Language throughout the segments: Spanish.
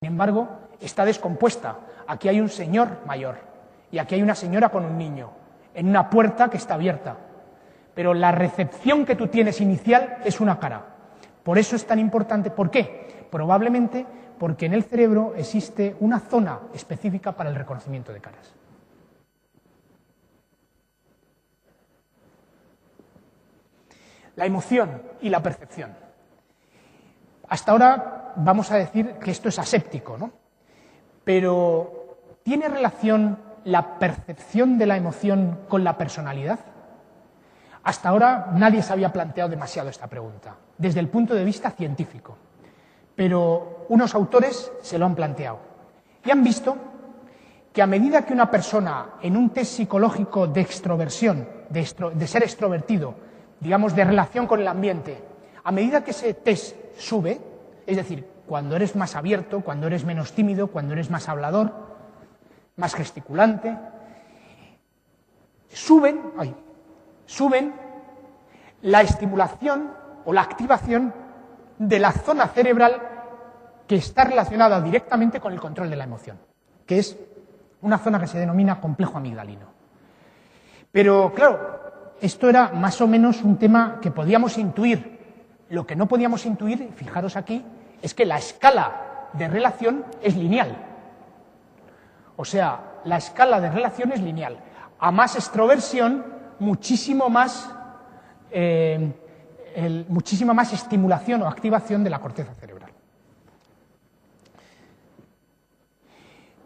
embargo, está descompuesta. Aquí hay un señor mayor y aquí hay una señora con un niño, en una puerta que está abierta. Pero la recepción que tú tienes inicial es una cara. Por eso es tan importante. ¿Por qué? Probablemente porque en el cerebro existe una zona específica para el reconocimiento de caras. La emoción y la percepción. Hasta ahora vamos a decir que esto es aséptico, ¿no? Pero ¿tiene relación la percepción de la emoción con la personalidad? Hasta ahora nadie se había planteado demasiado esta pregunta, desde el punto de vista científico. Pero unos autores se lo han planteado y han visto que a medida que una persona en un test psicológico de extroversión, de ser extrovertido, digamos de relación con el ambiente, a medida que ese test sube, es decir, cuando eres más abierto, cuando eres menos tímido, cuando eres más hablador, más gesticulante, suben la estimulación o la activación de la zona cerebral que está relacionada directamente con el control de la emoción, que es una zona que se denomina complejo amigdalino. Pero, claro, esto era más o menos un tema que podíamos intuir. Lo que no podíamos intuir, fijaros aquí, es que la escala de relación es lineal. O sea, la escala de relación es lineal. A más extroversión, muchísima más estimulación o activación de la corteza cerebral.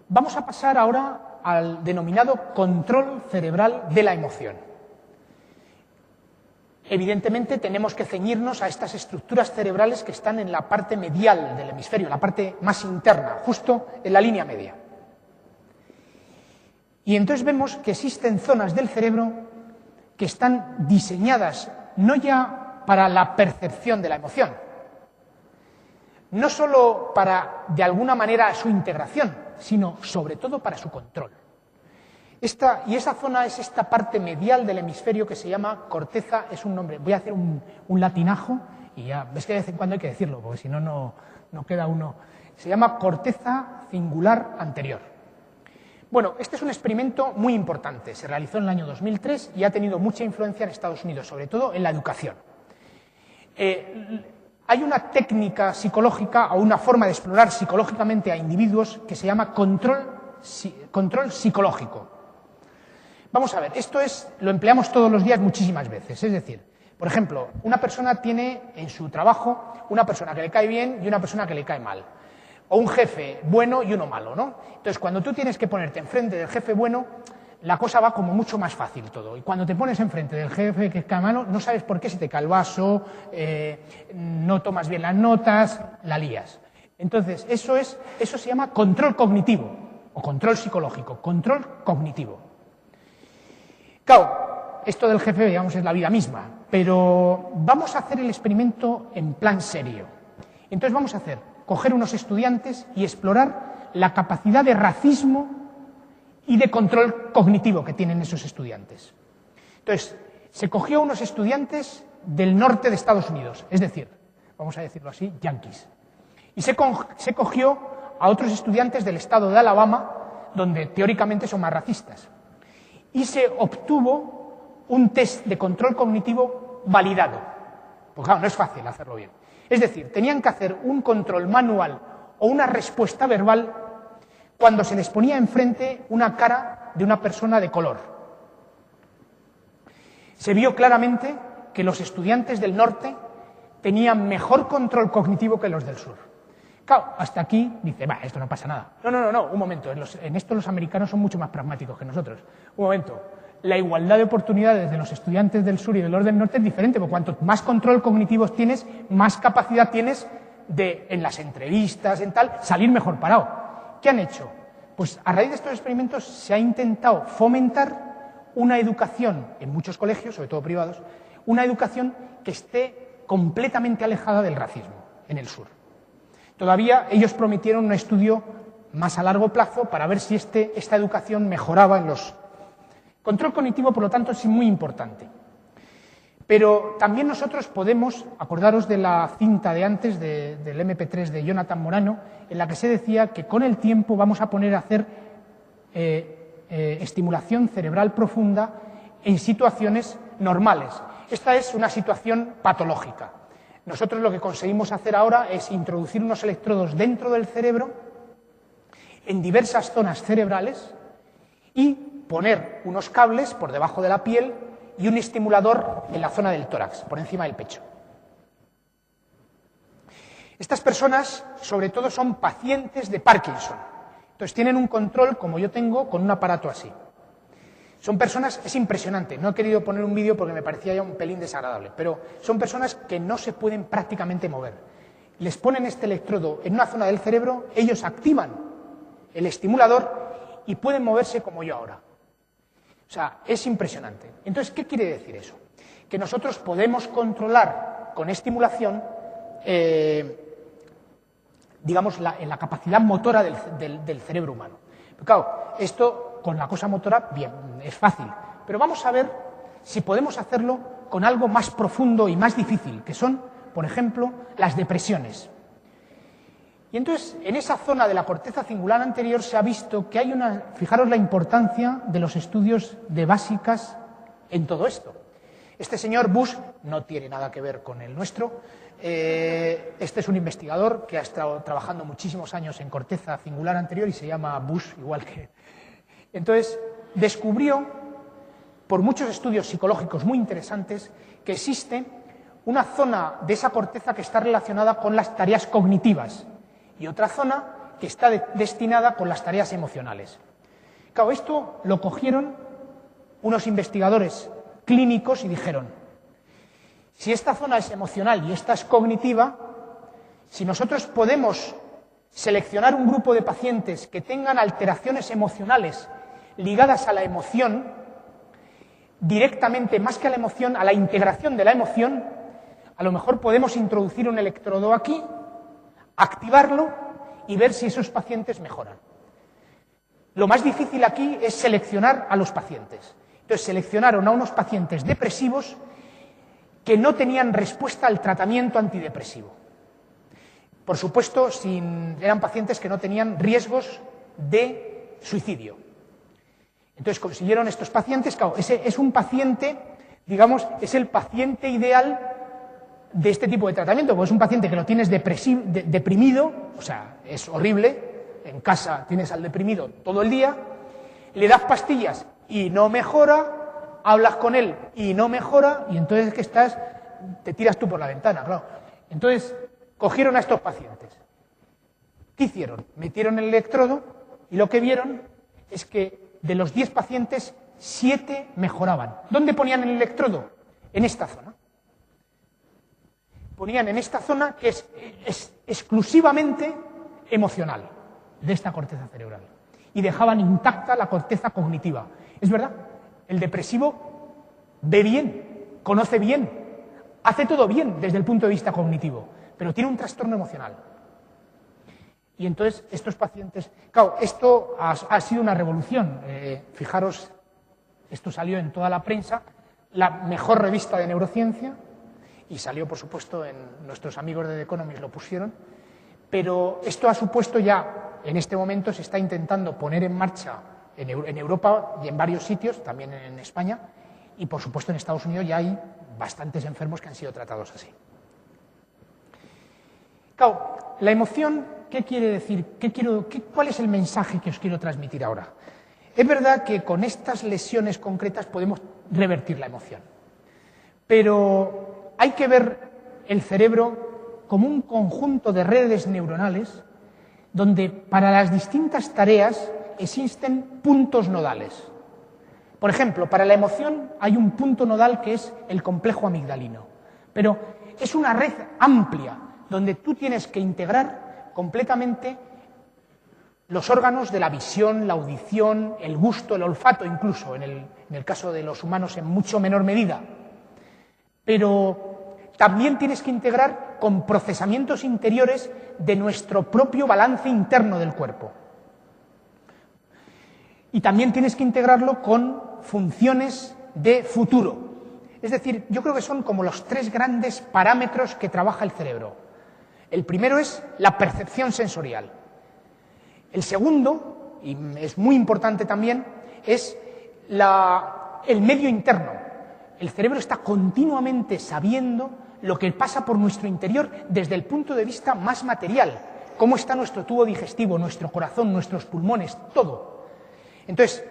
Vamos a pasar ahora al denominado control cerebral de la emoción. Evidentemente tenemos que ceñirnos a estas estructuras cerebrales que están en la parte medial del hemisferio, la parte más interna, justo en la línea media. Y entonces vemos que existen zonas del cerebro que están diseñadas no ya para la percepción de la emoción, no solo para, de alguna manera, su integración, sino sobre todo para su control. Y esa zona es esta parte medial del hemisferio que se llama corteza, es un nombre, voy a hacer un latinajo, y ya, ves que de vez en cuando hay que decirlo, porque si no, no queda uno. Se llama corteza cingular anterior. Bueno, este es un experimento muy importante, se realizó en el año 2003 y ha tenido mucha influencia en Estados Unidos, sobre todo en la educación. Hay una técnica psicológica o una forma de explorar psicológicamente a individuos que se llama control psicológico. Vamos a ver, lo empleamos todos los días muchísimas veces, es decir, por ejemplo, una persona tiene en su trabajo una persona que le cae bien y una persona que le cae mal, o un jefe bueno y uno malo, ¿no? Entonces, cuando tú tienes que ponerte enfrente del jefe bueno, la cosa va como mucho más fácil todo, y cuando te pones enfrente del jefe que cae malo, no sabes por qué se te cae el vaso, no tomas bien las notas, la lías. Entonces, eso se llama control cognitivo, o control psicológico, control cognitivo. Claro, esto del jefe, digamos, es la vida misma, pero vamos a hacer el experimento en plan serio. Entonces vamos a coger unos estudiantes y explorar la capacidad de racismo y de control cognitivo que tienen esos estudiantes. Entonces, se cogió unos estudiantes del norte de Estados Unidos, es decir, vamos a decirlo así, yanquis, y se cogió a otros estudiantes del estado de Alabama, donde teóricamente son más racistas. Y se obtuvo un test de control cognitivo validado. Pues claro, no es fácil hacerlo bien. Es decir, tenían que hacer un control manual o una respuesta verbal cuando se les ponía enfrente una cara de una persona de color. Se vio claramente que los estudiantes del norte tenían mejor control cognitivo que los del sur. Claro, hasta aquí dice, esto no pasa nada. No, un momento, en esto los americanos son mucho más pragmáticos que nosotros. Un momento, la igualdad de oportunidades de los estudiantes del sur y de los del norte es diferente, porque cuanto más control cognitivo tienes, más capacidad tienes de, en las entrevistas, en tal, salir mejor parado. ¿Qué han hecho? Pues a raíz de estos experimentos se ha intentado fomentar una educación, en muchos colegios, sobre todo privados, una educación que esté completamente alejada del racismo en el sur. Todavía ellos prometieron un estudio más a largo plazo para ver si esta educación mejoraba en los... Control cognitivo, por lo tanto, es muy importante. Pero también nosotros podemos, acordaros de la cinta de antes, del MP3 de Jonathan Morano, en la que se decía que con el tiempo vamos a poner a hacer estimulación cerebral profunda en situaciones normales. Esta es una situación patológica. Nosotros lo que conseguimos hacer ahora es introducir unos electrodos dentro del cerebro, en diversas zonas cerebrales, y poner unos cables por debajo de la piel y un estimulador en la zona del tórax, por encima del pecho. Estas personas, sobre todo, son pacientes de Parkinson. Entonces tienen un control, como yo tengo, con un aparato así. Son personas, es impresionante, no he querido poner un vídeo porque me parecía ya un pelín desagradable, pero son personas que no se pueden prácticamente mover. Les ponen este electrodo en una zona del cerebro, ellos activan el estimulador y pueden moverse como yo ahora. O sea, es impresionante. Entonces, ¿qué quiere decir eso? Que nosotros podemos controlar con estimulación, digamos, la capacidad motora del cerebro humano. Pero claro, esto con la cosa motora, bien, es fácil. Pero vamos a ver si podemos hacerlo con algo más profundo y más difícil, que son, por ejemplo, las depresiones. Y entonces, en esa zona de la corteza cingulada anterior se ha visto que hay fijaros la importancia de los estudios de básicas en todo esto. Este señor Bush no tiene nada que ver con el nuestro. Este es un investigador que ha estado trabajando muchísimos años en corteza cingular anterior y se llama Bush, igual que... Entonces, descubrió, por muchos estudios psicológicos muy interesantes, que existe una zona de esa corteza que está relacionada con las tareas cognitivas y otra zona que está destinada con las tareas emocionales. Claro, esto lo cogieron unos investigadores clínicos y dijeron, si esta zona es emocional y esta es cognitiva, si nosotros podemos seleccionar un grupo de pacientes que tengan alteraciones emocionales ligadas a la emoción, directamente, más que a la emoción, a la integración de la emoción, a lo mejor podemos introducir un electrodo aquí, activarlo y ver si esos pacientes mejoran. Lo más difícil aquí es seleccionar a los pacientes. Entonces seleccionaron a unos pacientes depresivos que no tenían respuesta al tratamiento antidepresivo. Por supuesto, eran pacientes que no tenían riesgos de suicidio. Entonces consiguieron estos pacientes, claro, ese es un paciente, digamos, es el paciente ideal de este tipo de tratamiento, porque es un paciente que lo tienes deprimido, o sea, es horrible, en casa tienes al deprimido todo el día, le das pastillas y no mejora, hablas con él y no mejora, y entonces que te tiras tú por la ventana, claro. Entonces, cogieron a estos pacientes. ¿Qué hicieron? Metieron el electrodo y lo que vieron es que de los 10 pacientes, 7 mejoraban. ¿Dónde ponían el electrodo? En esta zona. Ponían en esta zona que es exclusivamente emocional de esta corteza cerebral. Y dejaban intacta la corteza cognitiva. Es verdad, el depresivo ve bien, conoce bien, hace todo bien desde el punto de vista cognitivo, pero tiene un trastorno emocional. Y entonces estos pacientes... Claro, esto ha sido una revolución. Fijaros, esto salió en toda la prensa, la mejor revista de neurociencia, y salió, por supuesto, en nuestros amigos de The Economist lo pusieron, pero esto ha supuesto ya, en este momento se está intentando poner en marcha en Europa y en varios sitios, también en España, y por supuesto en Estados Unidos ya hay bastantes enfermos que han sido tratados así. Claro, la emoción, ¿qué quiere decir? ¿Cuál es el mensaje que os quiero transmitir ahora? Es verdad que con estas lesiones concretas podemos revertir la emoción, pero hay que ver el cerebro como un conjunto de redes neuronales donde para las distintas tareas existen puntos nodales. Por ejemplo, para la emoción hay un punto nodal que es el complejo amigdalino, pero es una red amplia donde tú tienes que integrar completamente los órganos de la visión, la audición, el gusto, el olfato, incluso en el caso de los humanos en mucho menor medida. Pero también tienes que integrar con procesamientos interiores de nuestro propio balance interno del cuerpo. Y también tienes que integrarlo con funciones de futuro. Es Es decir, yo creo que son como los tres grandes parámetros que trabaja el cerebro. El primero es la percepción sensorial. El segundo, y es muy importante también, es el medio interno. El cerebro está continuamente sabiendo lo que pasa por nuestro interior desde el punto de vista más material. Cómo está nuestro tubo digestivo, nuestro corazón, nuestros pulmones, todo. Entonces,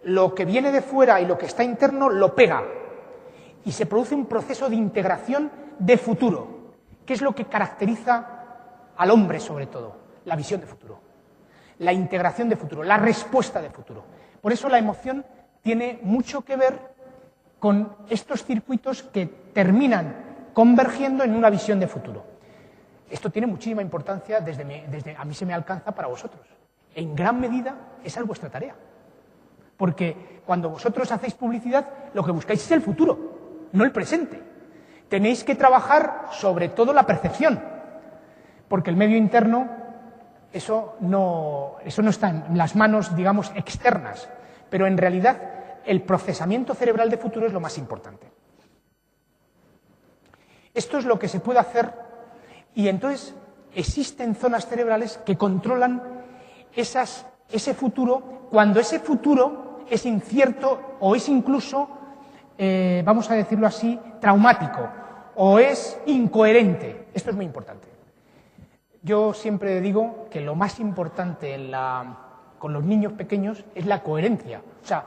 lo que viene de fuera y lo que está interno lo pega. Y se produce un proceso de integración de futuro, que es lo que caracteriza al hombre sobre todo, la visión de futuro, la integración de futuro, la respuesta de futuro. Por eso la emoción tiene mucho que ver con estos circuitos que terminan convergiendo en una visión de futuro. Esto tiene muchísima importancia desde a mí se me alcanza para vosotros. En gran medida esa es vuestra tarea. Porque cuando vosotros hacéis publicidad, lo que buscáis es el futuro, no el presente. Tenéis que trabajar sobre todo la percepción, porque el medio interno, eso no está en las manos, digamos, externas, pero en realidad el procesamiento cerebral de futuro es lo más importante. Esto es lo que se puede hacer y entonces existen zonas cerebrales que controlan ese futuro cuando ese futuro es incierto o es incluso, vamos a decirlo así, traumático o es incoherente. Esto es muy importante. Yo siempre digo que lo más importante con los niños pequeños es la coherencia. O sea,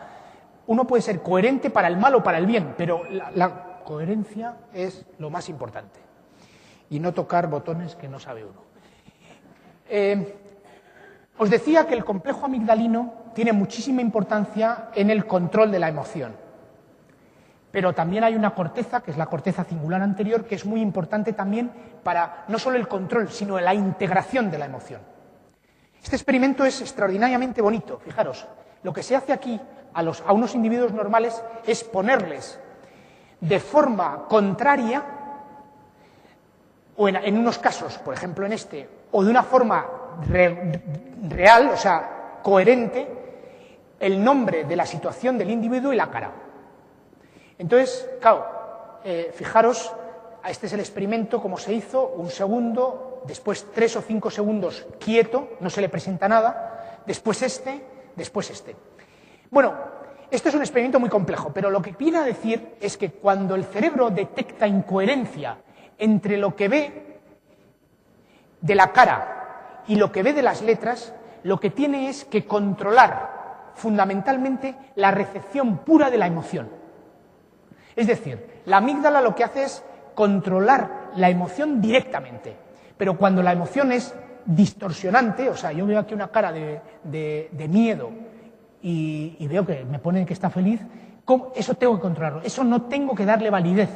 uno puede ser coherente para el mal o para el bien, pero la coherencia es lo más importante. Y no tocar botones que no sabe uno. Os decía que el complejo amigdalino tiene muchísima importancia en el control de la emoción. Pero también hay una corteza, que es la corteza cingular anterior, que es muy importante también para no solo el control, sino la integración de la emoción. Este experimento es extraordinariamente bonito. Fijaros, lo que se hace aquí a unos individuos normales es ponerles de forma contraria, o en unos casos, por ejemplo en este, o de una forma real, o sea, coherente, el nombre de la situación del individuo y la cara. Entonces, claro, fijaros, este es el experimento, como se hizo, 1 segundo, después 3 o 5 segundos quieto, no se le presenta nada, después después este. Bueno, esto es un experimento muy complejo, pero lo que viene a decir es que cuando el cerebro detecta incoherencia entre lo que ve de la cara y lo que ve de las letras, lo que tiene es que controlar fundamentalmente la recepción pura de la emoción. Es decir, la amígdala lo que hace es controlar la emoción directamente, pero cuando la emoción es distorsionante, o sea, yo veo aquí una cara de miedo y veo que me ponen que está feliz, eso tengo que controlarlo, eso no tengo que darle validez,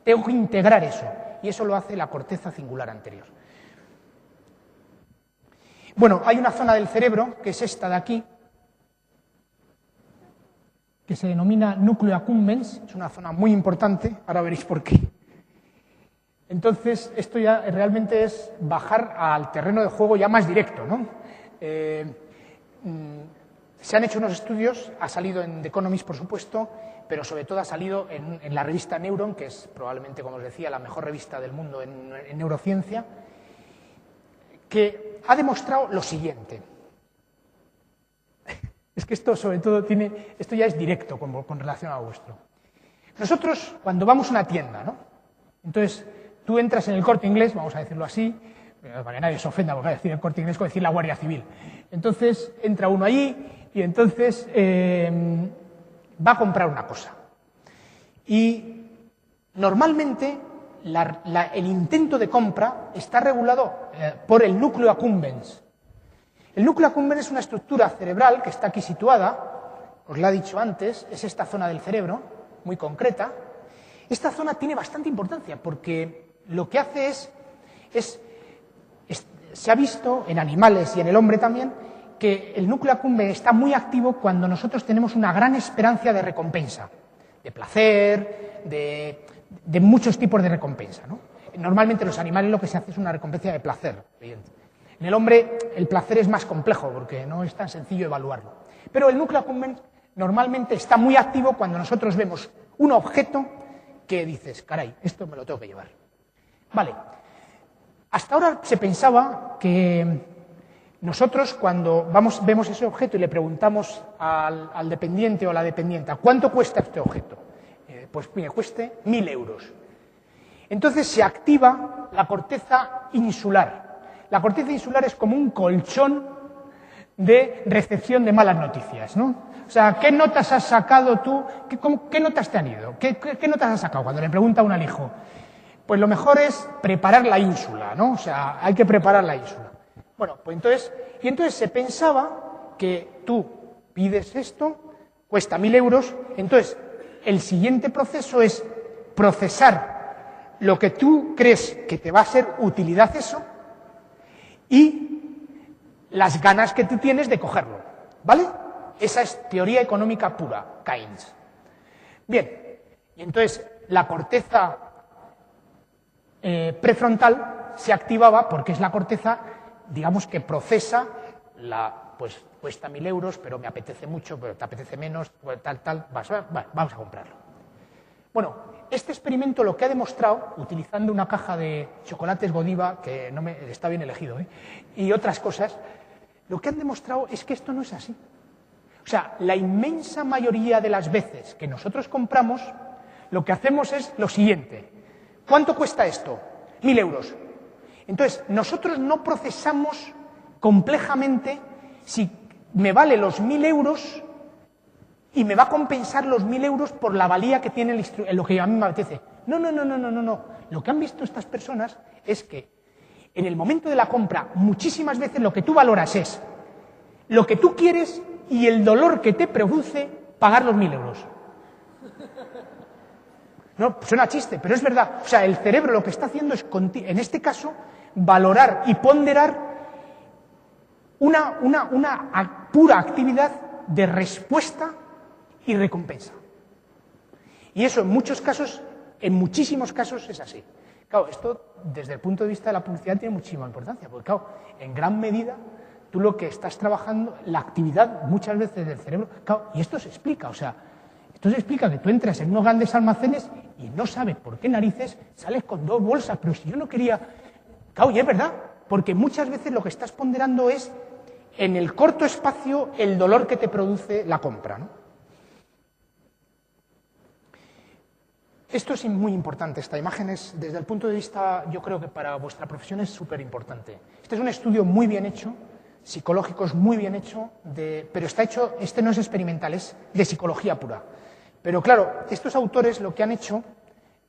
tengo que integrar eso, y eso lo hace la corteza cingular anterior. Bueno, hay una zona del cerebro, que es esta de aquí, que se denomina núcleo accumbens, es una zona muy importante, ahora veréis por qué. Entonces, esto ya realmente es bajar al terreno de juego ya más directo, ¿no? Se han hecho unos estudios, ha salido en The Economist, por supuesto, pero sobre todo ha salido en la revista Neuron, que es probablemente, como os decía, la mejor revista del mundo en neurociencia, que ha demostrado lo siguiente. Es que esto sobre todo esto ya es directo con relación a vuestro. Nosotros cuando vamos a una tienda, ¿no? Entonces tú entras en el Corte Inglés, vamos a decirlo así, para que nadie se ofenda, porque decir el Corte Inglés como decir la Guardia Civil. Entonces entra uno allí y entonces va a comprar una cosa. Y normalmente el intento de compra está regulado por el núcleo accumbens. El núcleo accumbens es una estructura cerebral que está aquí situada, os la he dicho antes, es esta zona del cerebro, muy concreta. Esta zona tiene bastante importancia porque lo que hace se ha visto en animales y en el hombre también, que el núcleo accumbens está muy activo cuando nosotros tenemos una gran esperanza de recompensa, de placer, de muchos tipos de recompensa, ¿no? Normalmente en los animales lo que se hace es una recompensa de placer, evidentemente. En el hombre el placer es más complejo porque no es tan sencillo evaluarlo. Pero el núcleo accumbens normalmente está muy activo cuando nosotros vemos un objeto que dices, caray, esto me lo tengo que llevar. Vale, hasta ahora se pensaba que nosotros cuando vemos ese objeto y le preguntamos al dependiente o a la dependienta, ¿cuánto cuesta este objeto? Pues mire, cueste 1.000 euros. Entonces se activa la corteza insular. La corteza insular es como un colchón de recepción de malas noticias, ¿no? O sea, ¿qué notas has sacado tú? ¿Qué notas te han ido? ¿Qué notas has sacado? Cuando le pregunta a un hijo, pues lo mejor es preparar la ínsula, ¿no? O sea, hay que preparar la ínsula. Bueno, pues entonces se pensaba que tú pides esto, cuesta 1.000 euros, entonces el siguiente proceso es procesar lo que tú crees que te va a ser utilidad eso y las ganas que tú tienes de cogerlo, ¿vale? Esa es teoría económica pura, Keynes. Bien, y entonces la corteza prefrontal se activaba porque es la corteza, digamos, que procesa pues cuesta 1.000 euros, pero me apetece mucho, pero te apetece menos, pues tal, vamos a comprarlo. Bueno, este experimento lo que ha demostrado, utilizando una caja de chocolates Godiva, que está bien elegido, y otras cosas, lo que han demostrado es que esto no es así. O sea, la inmensa mayoría de las veces que nosotros compramos, lo que hacemos es lo siguiente. ¿Cuánto cuesta esto? 1.000 euros. Entonces, nosotros no procesamos complejamente si me vale los 1.000 euros y me va a compensar los 1.000 euros por la valía que tiene lo que a mí me apetece. No. Lo que han visto estas personas es que en el momento de la compra, muchísimas veces lo que tú valoras es lo que tú quieres y el dolor que te produce pagar los 1.000 euros. No, suena chiste, pero es verdad. O sea, el cerebro lo que está haciendo es, en este caso, valorar y ponderar una pura actividad de respuesta y recompensa. Y eso en muchos casos, en muchísimos casos es así. Claro, esto desde el punto de vista de la publicidad tiene muchísima importancia, porque claro, en gran medida tú lo que estás trabajando, la actividad muchas veces del cerebro, claro, y esto se explica, o sea, esto se explica que tú entras en unos grandes almacenes y no sabes por qué narices sales con 2 bolsas, pero si yo no quería... Claro, y es verdad, porque muchas veces lo que estás ponderando es en el corto espacio el dolor que te produce la compra, ¿no? Esto es muy importante, esta imagen es, desde el punto de vista, yo creo que para vuestra profesión es súper importante. Este es un estudio muy bien hecho, psicológico es muy bien hecho, pero está hecho, este no es experimental, es de psicología pura. Pero claro, estos autores lo que han hecho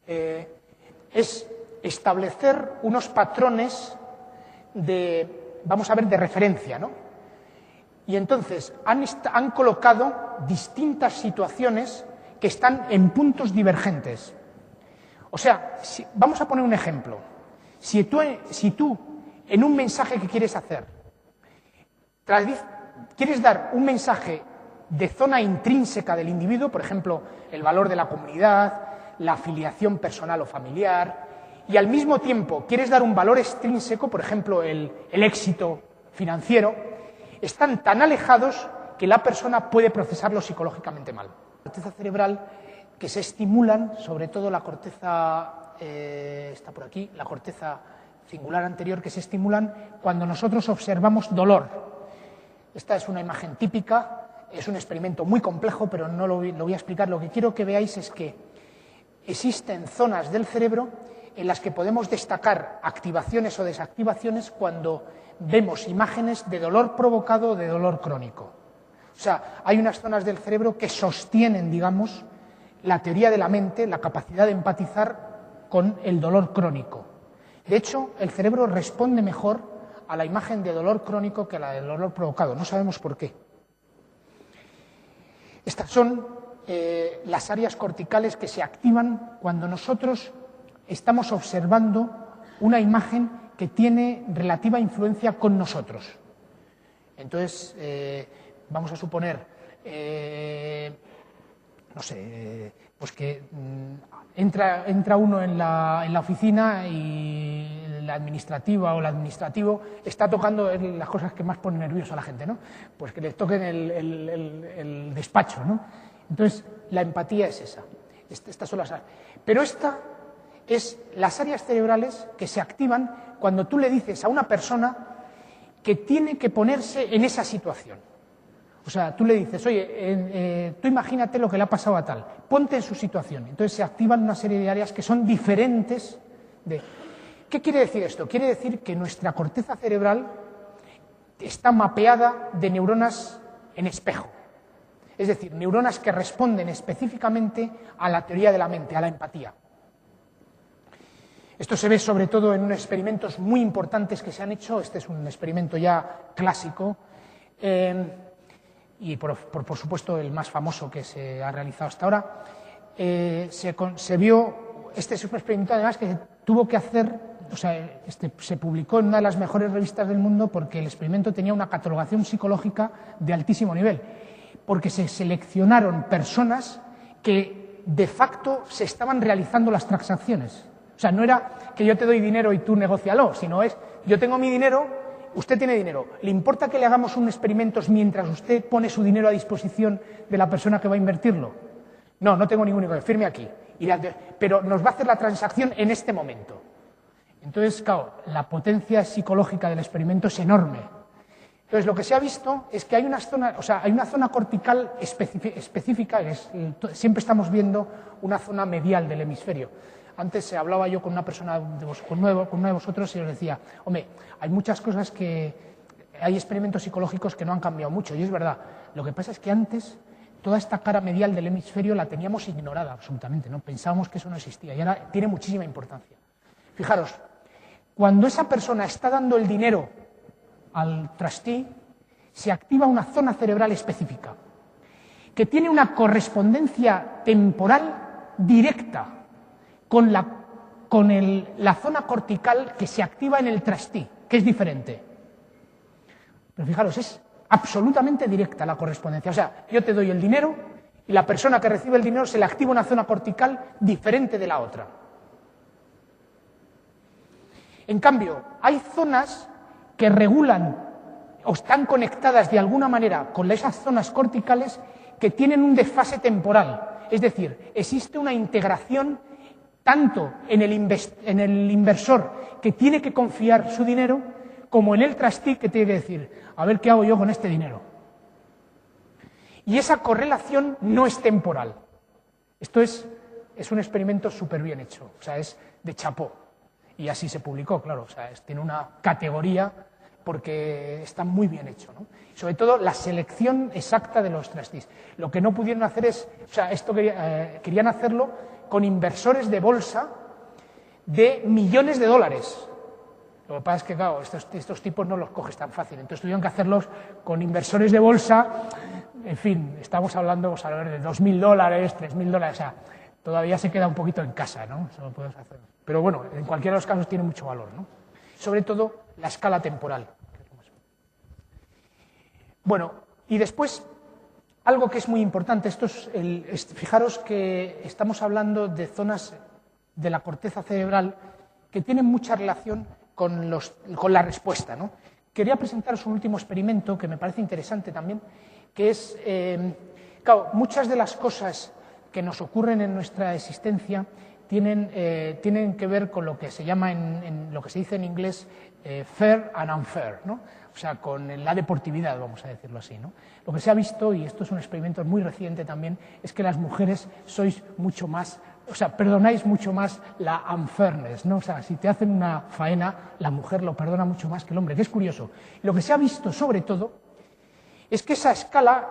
es establecer unos patrones vamos a ver, de referencia, ¿no? Y entonces han colocado distintas situaciones que están en puntos divergentes. O sea, vamos a poner un ejemplo. Si tú en un mensaje que quieres hacer, quieres dar un mensaje de zona intrínseca del individuo, por ejemplo, el valor de la comunidad, la afiliación personal o familiar, y al mismo tiempo quieres dar un valor extrínseco, por ejemplo, el éxito financiero, están tan alejados que la persona puede procesarlo psicológicamente mal. La corteza cerebral que se estimulan, sobre todo la corteza, está por aquí, la corteza cingular anterior, que se estimulan cuando nosotros observamos dolor. Esta es una imagen típica, es un experimento muy complejo, pero no lo voy a explicar. Lo que quiero que veáis es que existen zonas del cerebro en las que podemos destacar activaciones o desactivaciones cuando vemos imágenes de dolor provocado o de dolor crónico. O sea, hay unas zonas del cerebro que sostienen, digamos, la teoría de la mente, la capacidad de empatizar con el dolor crónico. De hecho, el cerebro responde mejor a la imagen de dolor crónico que a la de dolor provocado. No sabemos por qué. Estas son las áreas corticales que se activan cuando nosotros estamos observando una imagen que tiene relativa influencia con nosotros. Entonces, vamos a suponer, no sé, pues que entra uno en la oficina y la administrativa o el administrativo está tocando las cosas que más ponen nervioso a la gente, ¿no? Pues que le toquen el despacho, ¿no? Entonces, la empatía es esa. Estas son las áreas. Pero esta es las áreas cerebrales que se activan cuando tú le dices a una persona que tiene que ponerse en esa situación. O sea, tú le dices, oye, tú imagínate lo que le ha pasado a tal, ponte en su situación. Entonces se activan una serie de áreas que son diferentes de... ¿Qué quiere decir esto? Quiere decir que nuestra corteza cerebral está mapeada de neuronas en espejo. Es decir, neuronas que responden específicamente a la teoría de la mente, a la empatía. Esto se ve sobre todo en unos experimentos muy importantes que se han hecho. Este es un experimento ya clásico y por supuesto el más famoso que se ha realizado hasta ahora. Se vio, este es un experimento además que tuvo que hacer, o sea, se publicó en una de las mejores revistas del mundo porque el experimento tenía una catalogación psicológica de altísimo nivel, porque se seleccionaron personas que de facto se estaban realizando las transacciones. O sea, no era que yo te doy dinero y tú negócialo, sino es, yo tengo mi dinero, usted tiene dinero. ¿Le importa que le hagamos un experimento mientras usted pone su dinero a disposición de la persona que va a invertirlo? No, no tengo ningún inconveniente, firme aquí. Pero nos va a hacer la transacción en este momento. Entonces, claro, la potencia psicológica del experimento es enorme. Entonces, lo que se ha visto es que hay una zona cortical específica, siempre estamos viendo una zona medial del hemisferio. Antes hablaba yo con una persona, con uno de vosotros, y os decía, hombre, hay muchas cosas hay experimentos psicológicos que no han cambiado mucho, y es verdad. Lo que pasa es que antes toda esta cara medial del hemisferio la teníamos ignorada absolutamente, ¿no? Pensábamos que eso no existía, y ahora tiene muchísima importancia. Fijaros, cuando esa persona está dando el dinero al trustee, se activa una zona cerebral específica, que tiene una correspondencia temporal directa con la zona cortical que se activa en el trustee, que es diferente. Pero fijaros, es absolutamente directa la correspondencia. O sea, yo te doy el dinero y la persona que recibe el dinero se le activa una zona cortical diferente de la otra. En cambio, hay zonas que regulan o están conectadas de alguna manera con esas zonas corticales que tienen un desfase temporal. Es decir, existe una integración tanto en el inversor que tiene que confiar su dinero, como en el trustee que tiene que decir, a ver qué hago yo con este dinero. Y esa correlación no es temporal. Esto es un experimento súper bien hecho, o sea, es de chapó. Y así se publicó, claro, o sea, tiene una categoría porque está muy bien hecho, ¿no? Sobre todo la selección exacta de los trustees. Lo que no pudieron hacer es, o sea, esto querían hacerlo con inversores de bolsa de millones de dólares. Lo que pasa es que, claro, estos tipos no los coges tan fácil, entonces tuvieron que hacerlos con inversores de bolsa, en fin, estamos hablando de $2.000, $3.000, o sea, todavía se queda un poquito en casa, ¿no? Eso lo puedes hacer. Pero bueno, en cualquiera de los casos tiene mucho valor, ¿no? Sobre todo la escala temporal. Bueno, y después, algo que es muy importante, fijaros que estamos hablando de zonas de la corteza cerebral que tienen mucha relación con la respuesta, ¿no? Quería presentaros un último experimento que me parece interesante también, que es, claro, muchas de las cosas que nos ocurren en nuestra existencia tienen que ver con lo que se llama, lo que se dice en inglés, fair and unfair, ¿no? O sea, con la deportividad, vamos a decirlo así, ¿no? Lo que se ha visto, y esto es un experimento muy reciente también, es que las mujeres sois mucho más, o sea, perdonáis mucho más la unfairness, ¿no? O sea, si te hacen una faena, la mujer lo perdona mucho más que el hombre, que es curioso. Lo que se ha visto, sobre todo, es que esa escala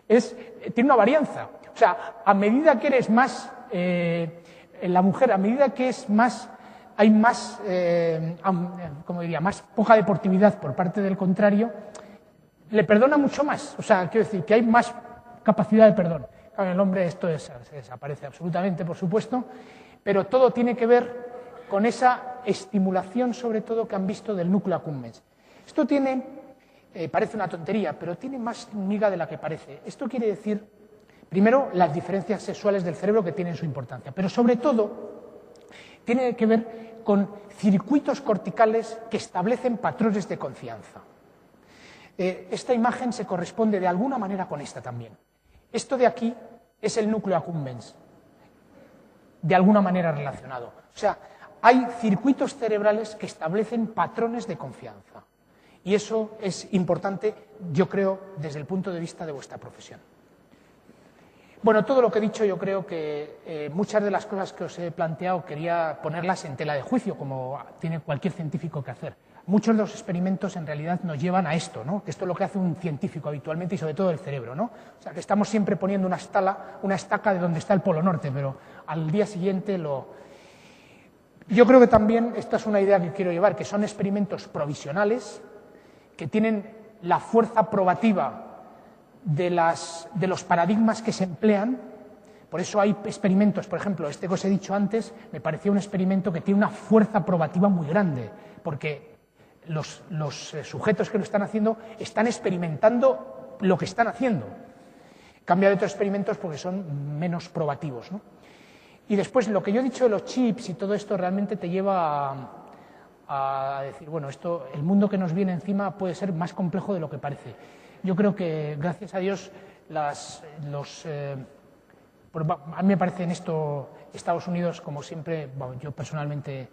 tiene una varianza. O sea, a medida que eres más, la mujer, a medida que es más, hay más, como diría, más poca deportividad por parte del contrario, le perdona mucho más. O sea, quiero decir que hay más capacidad de perdón. Claro, en el hombre esto se desaparece absolutamente, por supuesto, pero todo tiene que ver con esa estimulación, sobre todo, que han visto del núcleo accumbens. Esto parece una tontería, pero tiene más miga de la que parece. Esto quiere decir, primero, las diferencias sexuales del cerebro que tienen su importancia, pero sobre todo tiene que ver con circuitos corticales que establecen patrones de confianza. Esta imagen se corresponde de alguna manera con esta también. Esto de aquí es el núcleo accumbens, de alguna manera relacionado. O sea, hay circuitos cerebrales que establecen patrones de confianza. Y eso es importante, yo creo, desde el punto de vista de vuestra profesión. Bueno, todo lo que he dicho, yo creo que muchas de las cosas que os he planteado quería ponerlas en tela de juicio, como tiene cualquier científico que hacer. Muchos de los experimentos en realidad nos llevan a esto, ¿no? Que esto es lo que hace un científico habitualmente y sobre todo el cerebro, ¿no? O sea, que estamos siempre poniendo una estaca de donde está el Polo Norte, pero al día siguiente lo... Yo creo que también, esta es una idea que quiero llevar, que son experimentos provisionales, que tienen la fuerza probativa de los paradigmas que se emplean. Por eso hay experimentos, por ejemplo, este que os he dicho antes, me parecía un experimento que tiene una fuerza probativa muy grande, porque los sujetos que lo están haciendo están experimentando lo que están haciendo. Cambia de otros experimentos porque son menos probativos, ¿no? Y después, lo que yo he dicho de los chips y todo esto realmente te lleva a decir, bueno, el mundo que nos viene encima puede ser más complejo de lo que parece. Yo creo que, gracias a Dios, a mí me parece en esto, Estados Unidos, como siempre, bueno, yo personalmente,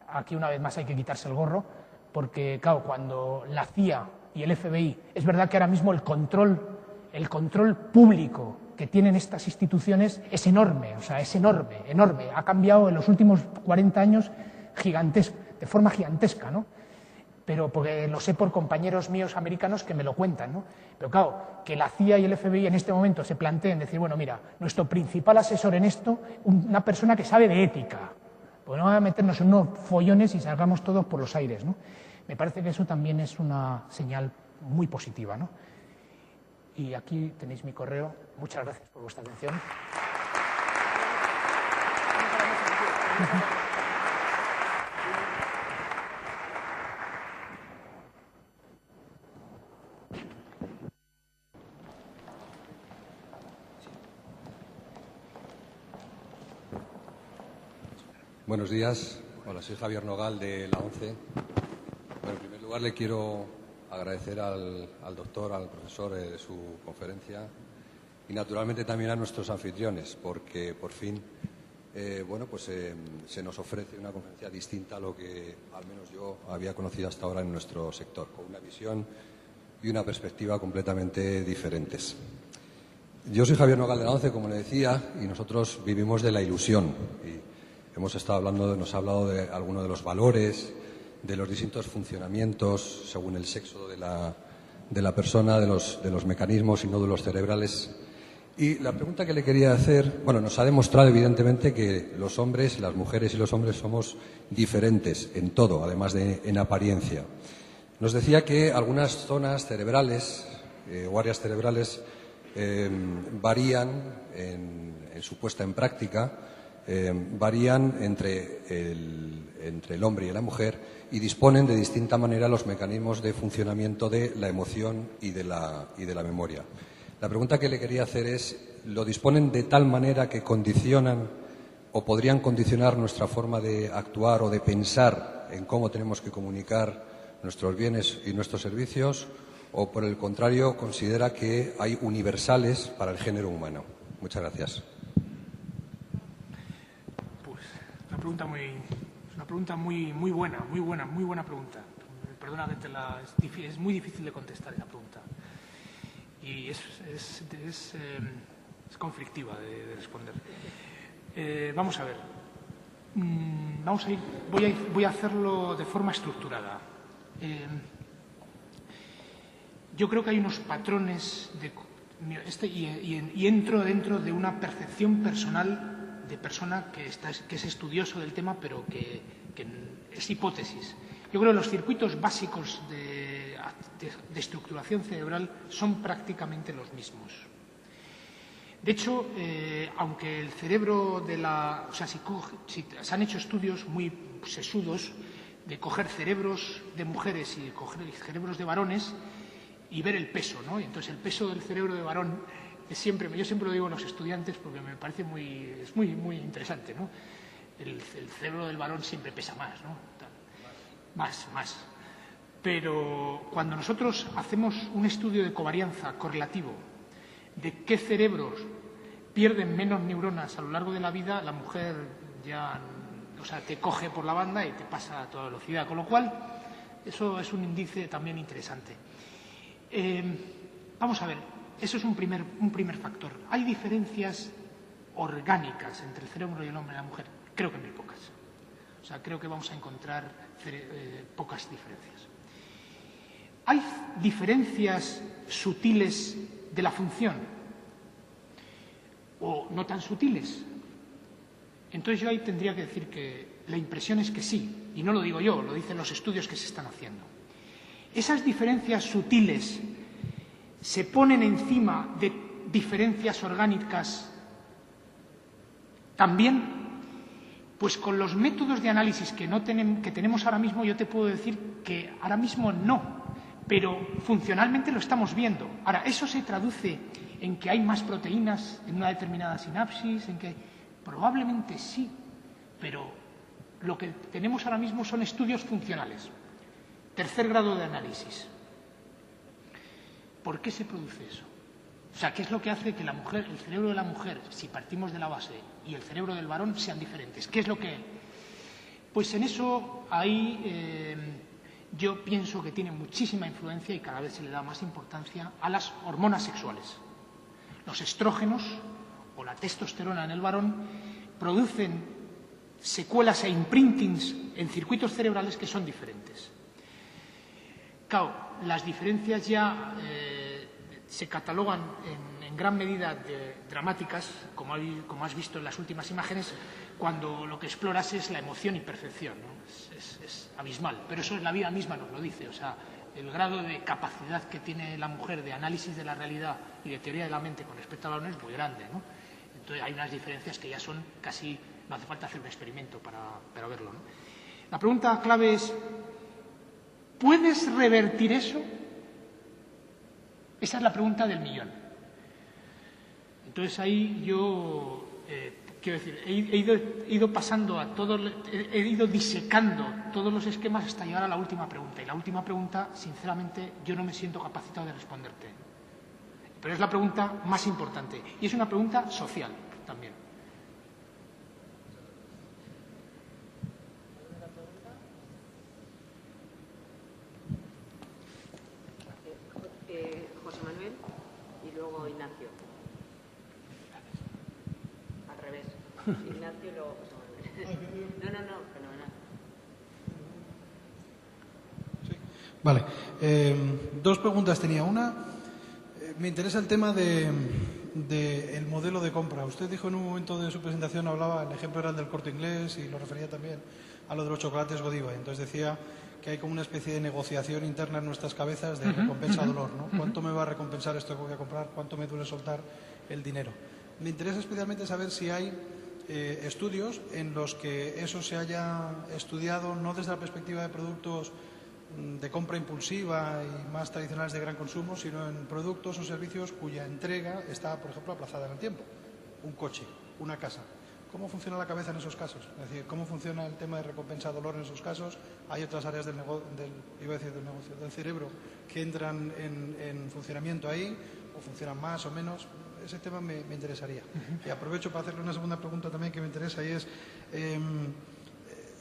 aquí una vez más hay que quitarse el gorro, porque, claro, cuando la CIA y el FBI, es verdad que ahora mismo el control público que tienen estas instituciones es enorme, o sea, es enorme, enorme. Ha cambiado en los últimos 40 años de forma gigantesca, ¿no? Pero porque lo sé por compañeros míos americanos que me lo cuentan, ¿no? Pero claro, que la CIA y el FBI en este momento se planteen decir, bueno, mira, nuestro principal asesor en esto, una persona que sabe de ética, pues no va a meternos en unos follones y salgamos todos por los aires, ¿no? Me parece que eso también es una señal muy positiva, ¿no? Y aquí tenéis mi correo. Muchas gracias por vuestra atención. Buenos días. Hola, soy Javier Nogal de la ONCE. Bueno, en primer lugar le quiero agradecer al doctor, al profesor de su conferencia y naturalmente también a nuestros anfitriones porque por fin se nos ofrece una conferencia distinta a lo que al menos yo había conocido hasta ahora en nuestro sector, con una visión y una perspectiva completamente diferentes. Yo soy Javier Nogal de la ONCE, como le decía, y nosotros vivimos de la ilusión. Y nos ha hablado de algunos de los valores, de los distintos funcionamientos según el sexo de la persona, de los mecanismos y nódulos cerebrales. Y la pregunta que le quería hacer, bueno, nos ha demostrado evidentemente que los hombres, las mujeres y los hombres somos diferentes en todo, además de en apariencia. Nos decía que algunas zonas cerebrales o áreas cerebrales varían en su puesta en práctica, varían entre el hombre y la mujer y disponen de distinta manera los mecanismos de funcionamiento de la emoción y de la memoria. La pregunta que le quería hacer es, ¿lo disponen de tal manera que condicionan o podrían condicionar nuestra forma de actuar o de pensar en cómo tenemos que comunicar nuestros bienes y nuestros servicios? ¿O, por el contrario, considera que hay universales para el género humano? Muchas gracias. Pues una pregunta muy buena pregunta. Perdona que es muy difícil de contestar esa pregunta. Y es conflictiva de responder. Vamos a ver. Voy a hacerlo de forma estructurada. Yo creo que hay unos patrones y entro dentro de una percepción personal de persona que es estudioso del tema, pero que es hipótesis. Yo creo que los circuitos básicos de estructuración cerebral son prácticamente los mismos. De hecho, aunque el cerebro se han hecho estudios muy sesudos de coger cerebros de mujeres y coger cerebros de varones y ver el peso, ¿no? Y entonces el peso del cerebro de varón yo siempre lo digo a los estudiantes porque me parece muy interesante, ¿no? El cerebro del varón siempre pesa más, ¿no? Más. Pero cuando nosotros hacemos un estudio de covarianza correlativo de qué cerebros pierden menos neuronas a lo largo de la vida, la mujer ya, te coge por la banda y te pasa a toda velocidad. Con lo cual, eso es un índice también interesante. Vamos a ver, eso es un primer factor. ¿Hay diferencias orgánicas entre el cerebro y el hombre y la mujer? Creo que muy pocas. Creo que vamos a encontrar pocas diferencias. ¿Hay diferencias sutiles de la función? ¿O no tan sutiles? Entonces yo ahí tendría que decir que la impresión es que sí, y no lo digo yo, lo dicen los estudios que se están haciendo. Esas diferencias sutiles se ponen encima de diferencias orgánicas también, pues con los métodos de análisis que tenemos ahora mismo, yo te puedo decir que ahora mismo no, pero funcionalmente lo estamos viendo. Ahora, ¿eso se traduce en que hay más proteínas en una determinada sinapsis? Probablemente sí, pero lo que tenemos ahora mismo son estudios funcionales. Tercer grado de análisis. ¿Por qué se produce eso? ¿Qué es lo que hace que el cerebro de la mujer, si partimos de la base, y el cerebro del varón sean diferentes? ¿Qué es lo que...? Pues en eso yo pienso que tiene muchísima influencia y cada vez se le da más importancia a las hormonas sexuales. Los estrógenos o la testosterona en el varón producen secuelas e imprintings en circuitos cerebrales que son diferentes. Claro, las diferencias ya se catalogan en gran medida de dramáticas, como has visto en las últimas imágenes, cuando lo que exploras es la emoción y percepción, ¿no? Es abismal, pero eso es la vida misma nos lo dice. El grado de capacidad que tiene la mujer de análisis de la realidad y de teoría de la mente con respecto al varón es muy grande, ¿no? Entonces hay unas diferencias que ya son casi, no hace falta hacer un experimento para verlo, ¿no? La pregunta clave es, ¿puedes revertir eso? Esa es la pregunta del millón. Entonces ahí yo, quiero decir, he ido pasando he ido disecando todos los esquemas hasta llegar a la última pregunta. Y la última pregunta, sinceramente, yo no me siento capacitado de responderte. Pero es la pregunta más importante. Y es una pregunta social también. José Manuel y luego Ignacio. Al revés. Ignacio y luego José Manuel. No, fenomenal. Sí. Vale. Dos preguntas tenía. Una, me interesa el tema del modelo de compra. Usted dijo en un momento de su presentación, el ejemplo era el del Corte Inglés y lo refería también a lo de los chocolates Godiva. Entonces decía que hay como una especie de negociación interna en nuestras cabezas de recompensa-dolor, ¿no? ¿Cuánto me va a recompensar esto que voy a comprar? ¿Cuánto me duele soltar el dinero? Me interesa especialmente saber si hay estudios en los que eso se haya estudiado no desde la perspectiva de productos de compra impulsiva y más tradicionales de gran consumo, sino en productos o servicios cuya entrega está, por ejemplo, aplazada en el tiempo. Un coche, una casa. ¿Cómo funciona la cabeza en esos casos? Es decir, ¿cómo funciona el tema de recompensa-dolor en esos casos? ¿Hay otras áreas del cerebro que entran en funcionamiento ahí? ¿O funcionan más o menos? Ese tema me interesaría. Y aprovecho para hacerle una segunda pregunta también que me interesa y es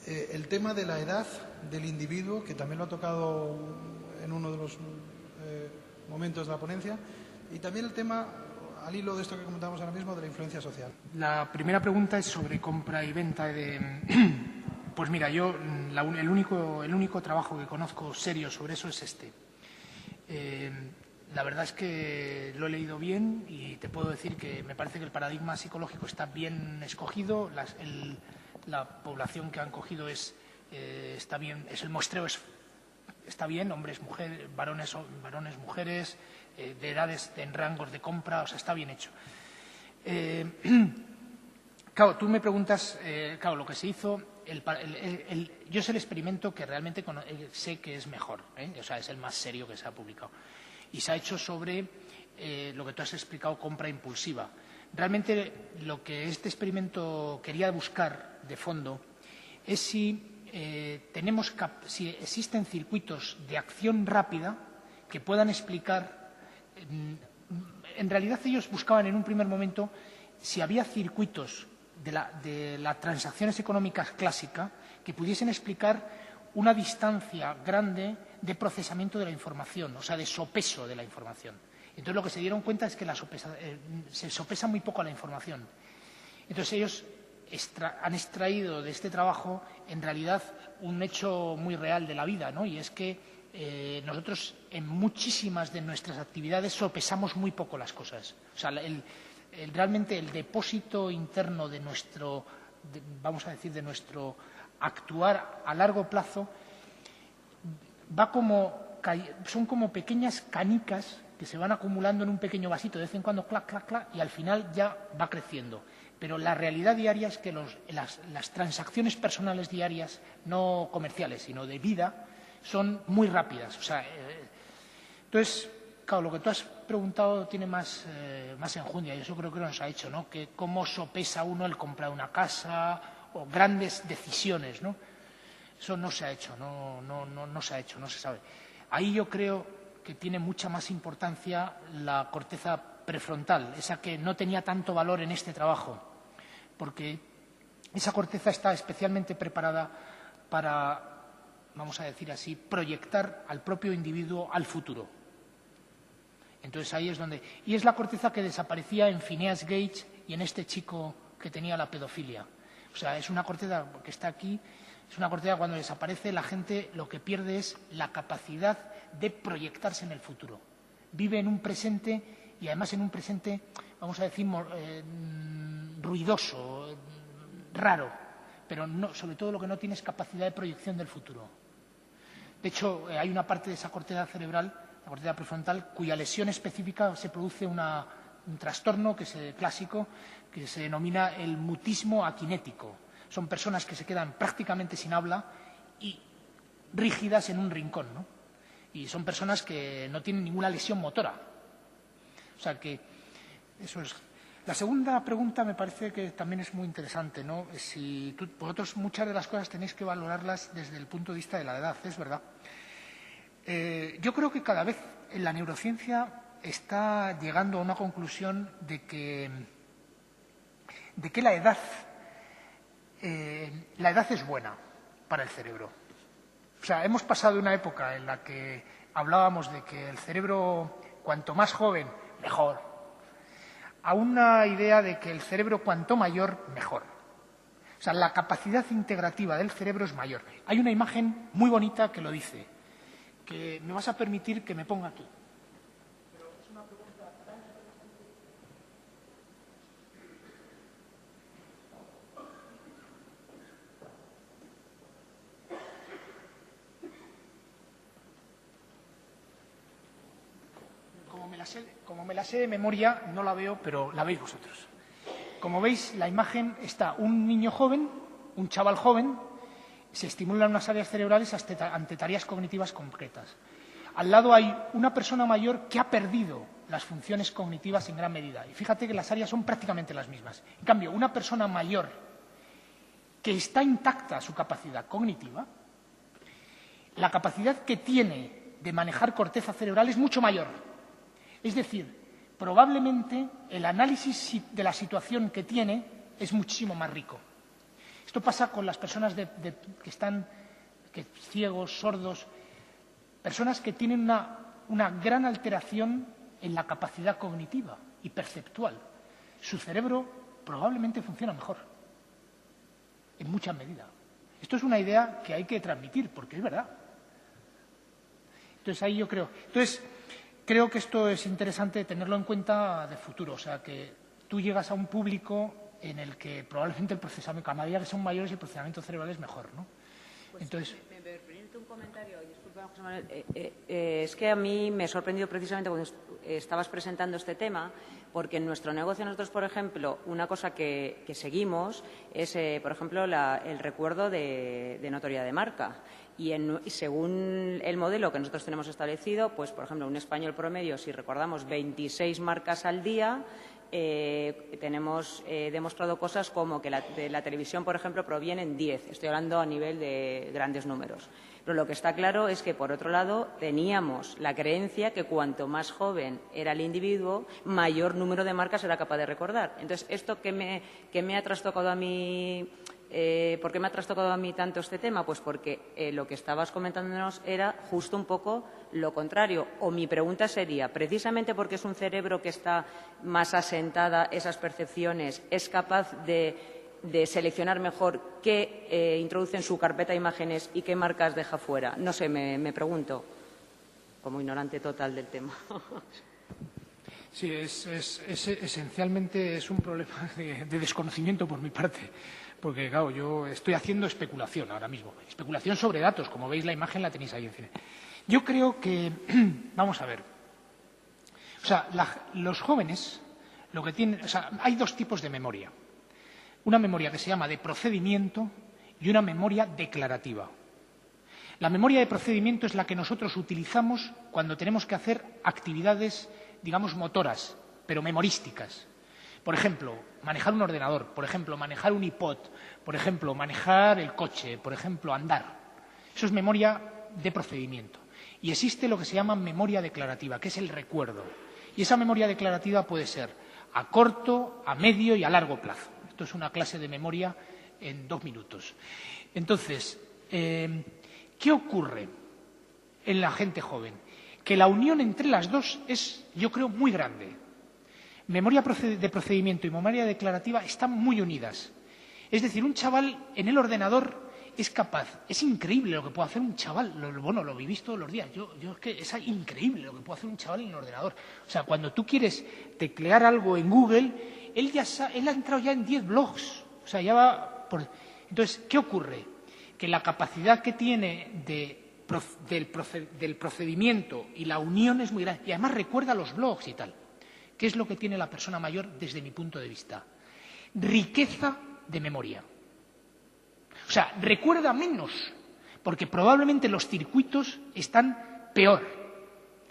el tema de la edad del individuo, que también lo ha tocado en uno de los momentos de la ponencia, y también el tema, al hilo de esto que comentamos ahora mismo, de la influencia social. La primera pregunta es sobre compra y venta de... Pues mira, yo el único trabajo que conozco serio sobre eso es este. La verdad es que lo he leído bien y te puedo decir que me parece que el paradigma psicológico está bien escogido, la población que han cogido está bien, el muestreo está bien, hombres, mujeres, varones, mujeres, de edades en rangos de compra, está bien hecho. Claro, tú me preguntas, lo que se hizo, yo sé el experimento que realmente sé que es mejor, es el más serio que se ha publicado. Y se ha hecho sobre lo que tú has explicado, compra impulsiva. Realmente lo que este experimento quería buscar de fondo es si existen circuitos de acción rápida que puedan explicar. En realidad ellos buscaban en un primer momento si había circuitos de las transacciones económicas clásicas que pudiesen explicar una distancia grande de procesamiento de la información, o sea, de sopeso de la información. Entonces, lo que se dieron cuenta es que se sopesa muy poco la información. Entonces, ellos han extraído de este trabajo, en realidad, un hecho muy real de la vida, ¿no? Y es que nosotros, en muchísimas de nuestras actividades, sopesamos muy poco las cosas. O sea, realmente el depósito interno de nuestro, vamos a decir, de nuestro actuar a largo plazo, son como pequeñas canicas que se van acumulando en un pequeño vasito, de vez en cuando, clac, clac, clac, y al final ya va creciendo. Pero la realidad diaria es que las transacciones personales diarias, no comerciales, sino de vida, son muy rápidas. O sea, entonces, claro, lo que tú has preguntado tiene más enjundia, y eso creo que nos ha hecho, ¿no? Que cómo sopesa uno el comprar una casa o grandes decisiones, ¿no? Eso no se ha hecho, no se ha hecho, no se sabe. Ahí yo creo que tiene mucha más importancia la corteza prefrontal, esa que no tenía tanto valor en este trabajo, porque esa corteza está especialmente preparada para, vamos a decir así, proyectar al propio individuo al futuro. Entonces ahí es donde... Y es la corteza que desaparecía en Phineas Gage y en este chico que tenía la pedofilia. O sea, es una corteza que está aquí, es una corteza cuando desaparece, la gente lo que pierde es la capacidad de proyectarse en el futuro. Vive en un presente y además en un presente, vamos a decir, ruidoso, raro, pero sobre todo lo que no tiene es capacidad de proyección del futuro. De hecho, hay una parte de esa corteza cerebral, la corteza prefrontal, cuya lesión específica se produce un trastorno clásico que se denomina el mutismo aquinético. Son personas que se quedan prácticamente sin habla y rígidas en un rincón, ¿no? Y son personas que no tienen ninguna lesión motora. O sea que eso es. La segunda pregunta me parece que también es muy interesante, ¿no? Si vosotros muchas de las cosas tenéis que valorarlas desde el punto de vista de la edad, es verdad. Yo creo que cada vez en la neurociencia está llegando a una conclusión de que la edad es buena para el cerebro. O sea, hemos pasado de una época en la que hablábamos de que el cerebro, cuanto más joven, mejor, a una idea de que el cerebro, cuanto mayor, mejor. O sea, la capacidad integrativa del cerebro es mayor. Hay una imagen muy bonita que lo dice, que me vas a permitir que me ponga aquí. Pero es una pregunta tan como me la sé de memoria, no la veo, pero la veis vosotros. Como veis, la imagen está un niño joven, un chaval joven, se estimulan unas áreas cerebrales ante tareas cognitivas concretas. Al lado hay una persona mayor que ha perdido las funciones cognitivas en gran medida. Y fíjate que las áreas son prácticamente las mismas. En cambio, una persona mayor que está intacta su capacidad cognitiva, la capacidad que tiene de manejar corteza cerebral es mucho mayor. Es decir, probablemente el análisis de la situación que tiene es muchísimo más rico. Esto pasa con las personas que están ciegos, sordos, personas que tienen una gran alteración en la capacidad cognitiva y perceptual. Su cerebro probablemente funciona mejor, en mucha medida. Esto es una idea que hay que transmitir, porque es verdad. Entonces, ahí yo creo. Creo que esto es interesante tenerlo en cuenta de futuro. O sea, que tú llegas a un público en el que probablemente el procesamiento, a medida que son mayores, el procesamiento cerebral es mejor, ¿no? Pues, entonces, ¿me permite un comentario? Disculpa, José Manuel. Es que a mí me sorprendió precisamente cuando estabas presentando este tema, porque en nuestro negocio nosotros, por ejemplo, una cosa que seguimos es, por ejemplo, el recuerdo de notoriedad de marca. Y según el modelo que nosotros tenemos establecido, pues, por ejemplo, un español promedio, si recordamos 26 marcas al día, tenemos demostrado cosas como que de la televisión, por ejemplo, provienen 10. Estoy hablando a nivel de grandes números. Pero lo que está claro es que, por otro lado, teníamos la creencia que cuanto más joven era el individuo, mayor número de marcas era capaz de recordar. Entonces, esto que me ha trastocado a mí, ¿por qué me ha trastocado a mí tanto este tema? Pues porque lo que estabas comentándonos era justo un poco lo contrario. O mi pregunta sería, precisamente porque es un cerebro que está más asentada esas percepciones, ¿es capaz de seleccionar mejor qué introduce en su carpeta de imágenes y qué marcas deja fuera? No sé, me pregunto, como ignorante total del tema. Sí, esencialmente es un problema de desconocimiento por mi parte, porque, claro, yo estoy haciendo especulación ahora mismo, especulación sobre datos. Como veis, la imagen la tenéis ahí encima. Yo creo que, vamos a ver, o sea, los jóvenes lo que tienen, o sea, hay dos tipos de memoria. Una memoria que se llama de procedimiento y una memoria declarativa. La memoria de procedimiento es la que nosotros utilizamos cuando tenemos que hacer actividades, digamos, motoras, pero memorísticas. Por ejemplo, manejar un ordenador, por ejemplo, manejar un iPod, por ejemplo, manejar el coche, por ejemplo, andar. Eso es memoria de procedimiento. Y existe lo que se llama memoria declarativa, que es el recuerdo. Y esa memoria declarativa puede ser a corto, a medio y a largo plazo. Esto es una clase de memoria en 2 minutos. Entonces, ¿qué ocurre en la gente joven? Que la unión entre las dos es, yo creo, muy grande. Memoria de procedimiento y memoria declarativa están muy unidas. Es decir, un chaval en el ordenador es capaz, es increíble lo que puede hacer un chaval, bueno, lo vivís todos los días, yo es que es increíble lo que puede hacer un chaval en el ordenador. O sea, cuando tú quieres teclear algo en Google, él ha entrado ya en 10 blogs, o sea, ya va por... Entonces, ¿qué ocurre? Que la capacidad que tiene del procedimiento y la unión es muy grande, y además recuerda los blogs y tal. ¿Qué es lo que tiene la persona mayor desde mi punto de vista? Riqueza de memoria. O sea, recuerda menos, porque probablemente los circuitos están peor.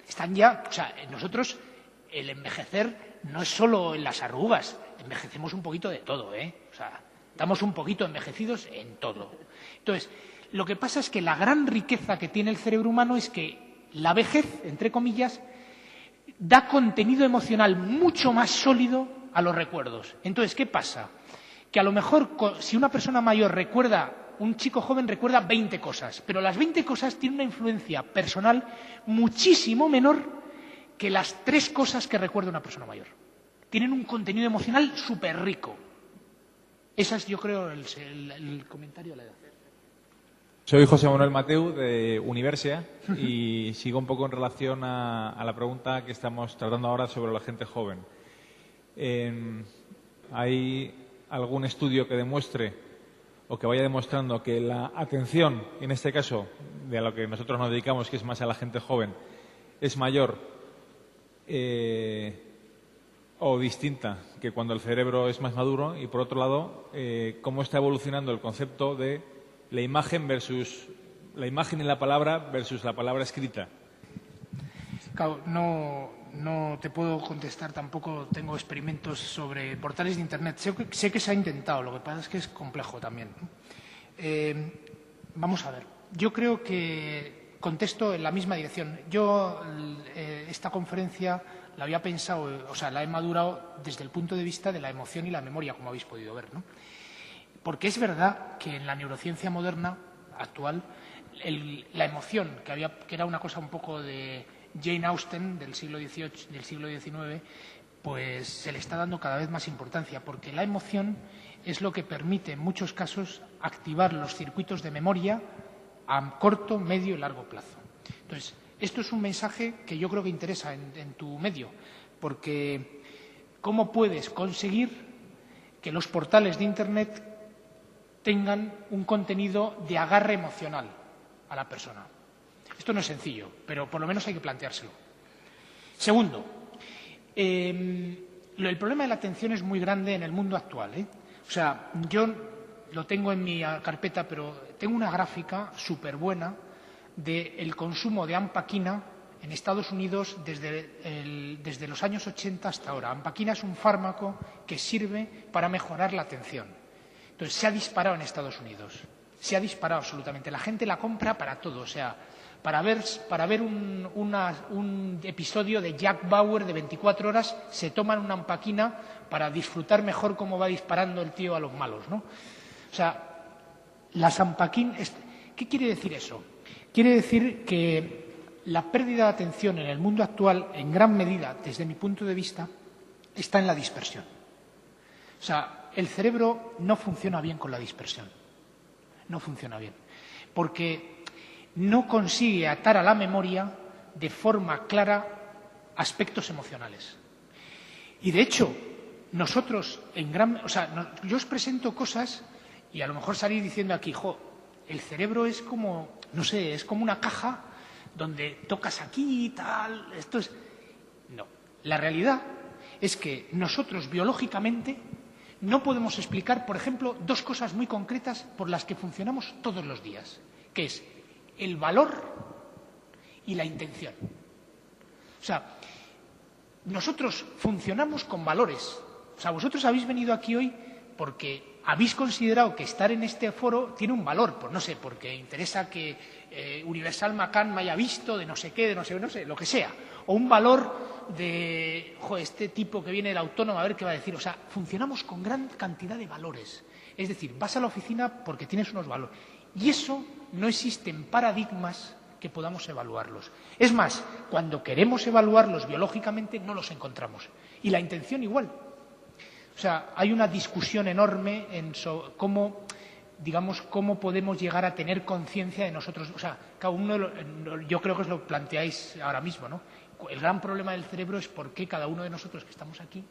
Están ya, o sea, nosotros el envejecer no es solo en las arrugas, envejecemos un poquito de todo, ¿eh? O sea, estamos un poquito envejecidos en todo. Entonces, lo que pasa es que la gran riqueza que tiene el cerebro humano es que la vejez, entre comillas, da contenido emocional mucho más sólido a los recuerdos. Entonces, ¿qué pasa? Que a lo mejor, si una persona mayor recuerda, un chico joven recuerda 20 cosas, pero las 20 cosas tienen una influencia personal muchísimo menor que las 3 cosas que recuerda una persona mayor. Tienen un contenido emocional súper rico. Ese es, yo creo, el comentario de la edad. Soy José Manuel Mateu, de Universia, y sigo un poco en relación a la pregunta que estamos tratando ahora sobre la gente joven. ¿Hay algún estudio que demuestre o que vaya demostrando que la atención, en este caso, de a lo que nosotros nos dedicamos, que es más a la gente joven, es mayor o distinta que cuando el cerebro es más maduro? Y, por otro lado, ¿cómo está evolucionando el concepto de la imagen y la palabra versus la palabra escrita? Claro, no te puedo contestar, tampoco tengo experimentos sobre portales de Internet. Sé que se ha intentado, lo que pasa es que es complejo también. Vamos a ver, yo creo que contesto en la misma dirección. Yo esta conferencia la había pensado, o sea, la he madurado desde el punto de vista de la emoción y la memoria, como habéis podido ver, ¿no? Porque es verdad que en la neurociencia moderna, actual, la emoción, que era una cosa un poco de Jane Austen del siglo XVIII, del siglo XIX, pues se le está dando cada vez más importancia, porque la emoción es lo que permite, en muchos casos, activar los circuitos de memoria a corto, medio y largo plazo. Entonces, esto es un mensaje que yo creo que interesa en tu medio, porque ¿cómo puedes conseguir que los portales de Internet tengan un contenido de agarre emocional a la persona? Esto no es sencillo, pero por lo menos hay que planteárselo. Segundo, el problema de la atención es muy grande en el mundo actual, ¿eh? O sea, yo lo tengo en mi carpeta, pero tengo una gráfica súper buena del consumo de ampaquina en Estados Unidos desde los años 80 hasta ahora. Ampaquina es un fármaco que sirve para mejorar la atención. Entonces, se ha disparado en Estados Unidos. se ha disparado absolutamente. La gente la compra para todo, o sea, para ver un episodio de Jack Bauer de 24 horas, se toman una ampaquina para disfrutar mejor cómo va disparando el tío a los malos, ¿no? O sea, las ampaquinas... ¿Qué quiere decir eso? Quiere decir que la pérdida de atención en el mundo actual, en gran medida, desde mi punto de vista, está en la dispersión. O sea, el cerebro no funciona bien con la dispersión. No funciona bien. Porque no consigue atar a la memoria de forma clara aspectos emocionales. Y de hecho, nosotros yo os presento cosas y a lo mejor salís diciendo aquí, el cerebro es como, no sé, es como una caja donde tocas aquí y tal, esto es... No, la realidad es que nosotros biológicamente no podemos explicar, por ejemplo, dos cosas muy concretas por las que funcionamos todos los días, que es el valor y la intención. O sea, nosotros funcionamos con valores. O sea, vosotros habéis venido aquí hoy porque habéis considerado que estar en este foro tiene un valor, pues no sé, porque interesa que Universal McCann me haya visto, de no sé qué, de no sé, lo que sea. O un valor de, este tipo que viene del autónomo, a ver qué va a decir. O sea, funcionamos con gran cantidad de valores. Es decir, vas a la oficina porque tienes unos valores. Y eso no existen paradigmas que podamos evaluarlos. Es más, cuando queremos evaluarlos biológicamente no los encontramos. Y la intención igual. O sea, hay una discusión enorme en cómo podemos llegar a tener conciencia de nosotros. O sea, cada uno, yo creo que os lo planteáis ahora mismo, ¿no? El gran problema del cerebro es por qué cada uno de nosotros que estamos aquí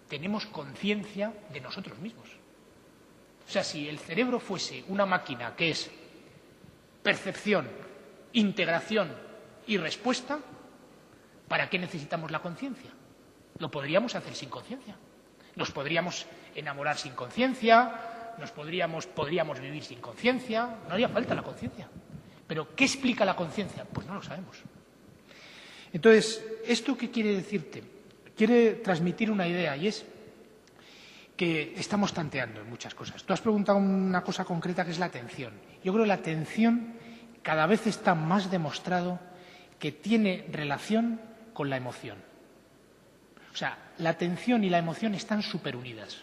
tenemos conciencia de nosotros mismos. O sea, si el cerebro fuese una máquina que es percepción, integración y respuesta, ¿para qué necesitamos la conciencia? Lo podríamos hacer sin conciencia. Nos podríamos enamorar sin conciencia, podríamos vivir sin conciencia, no haría falta la conciencia. Pero ¿qué explica la conciencia? Pues no lo sabemos. Entonces, ¿esto qué quiere decirte? Quiere transmitir una idea y es que estamos tanteando en muchas cosas. Tú has preguntado una cosa concreta que es la atención. Yo creo que la atención cada vez está más demostrado que tiene relación con la emoción. O sea, la atención y la emoción están superunidas.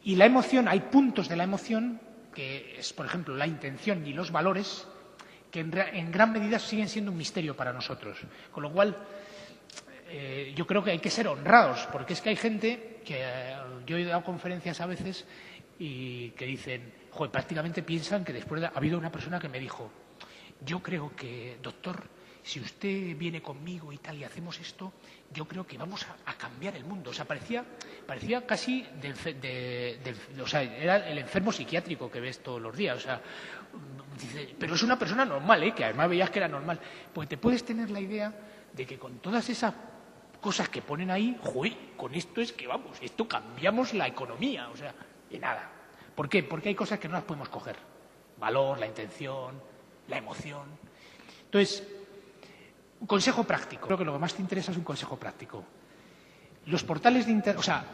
Y la emoción, hay puntos de la emoción, que es, por ejemplo, la intención y los valores, que en gran medida siguen siendo un misterio para nosotros. Con lo cual, yo creo que hay que ser honrados, porque es que hay gente que yo he dado conferencias a veces y que dicen, prácticamente piensan que ha habido una persona que me dijo, yo creo que, doctor, si usted viene conmigo y tal y hacemos esto, yo creo que vamos a cambiar el mundo. O sea, parecía casi o sea, era el enfermo psiquiátrico que ves todos los días. O sea, dice, pero es una persona normal, que además veías que era normal. Pues te puedes tener la idea de que con todas esas cosas que ponen ahí, con esto es que vamos, esto cambiamos la economía, o sea, y nada. ¿Por qué? Porque hay cosas que no las podemos coger. Valor, la intención, la emoción. Entonces, un consejo práctico. Creo que lo que más te interesa es un consejo práctico. Los portales de Internet, o sea,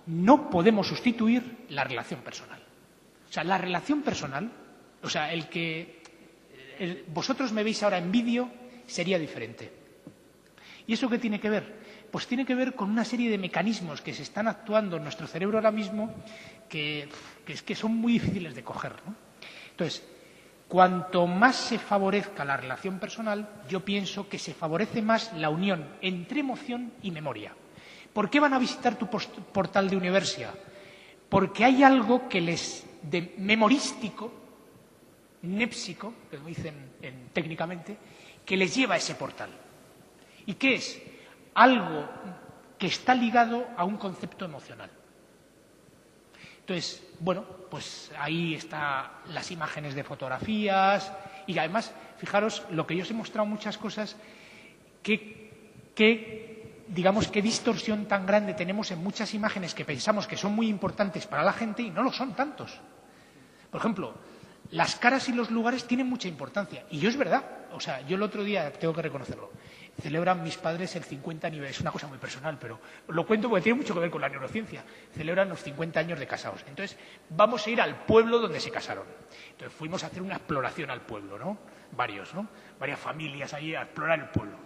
no podemos sustituir la relación personal. O sea, la relación personal, o sea, vosotros me veis ahora en vídeo, sería diferente. ¿Y eso qué tiene que ver? Pues tiene que ver con una serie de mecanismos que se están actuando en nuestro cerebro ahora mismo que son muy difíciles de coger, ¿no? Entonces, cuanto más se favorezca la relación personal, yo pienso que se favorece más la unión entre emoción y memoria. ¿Por qué van a visitar tu portal de Universia? Porque hay algo que de memorístico, népsico, que lo dicen técnicamente, que les lleva a ese portal. ¿Y qué es? Algo que está ligado a un concepto emocional. Entonces, bueno, pues ahí están las imágenes de fotografías y además, fijaros, lo que yo os he mostrado muchas cosas, digamos, qué distorsión tan grande tenemos en muchas imágenes que pensamos que son muy importantes para la gente y no lo son tantos. Por ejemplo, las caras y los lugares tienen mucha importancia. Y yo es verdad, o sea, yo el otro día, tengo que reconocerlo, celebran mis padres el 50 aniversario, es una cosa muy personal, pero lo cuento porque tiene mucho que ver con la neurociencia. Celebran los 50 años de casados. Entonces, vamos a ir al pueblo donde se casaron. Entonces, fuimos a hacer una exploración al pueblo, ¿no? Varias familias ahí a explorar el pueblo.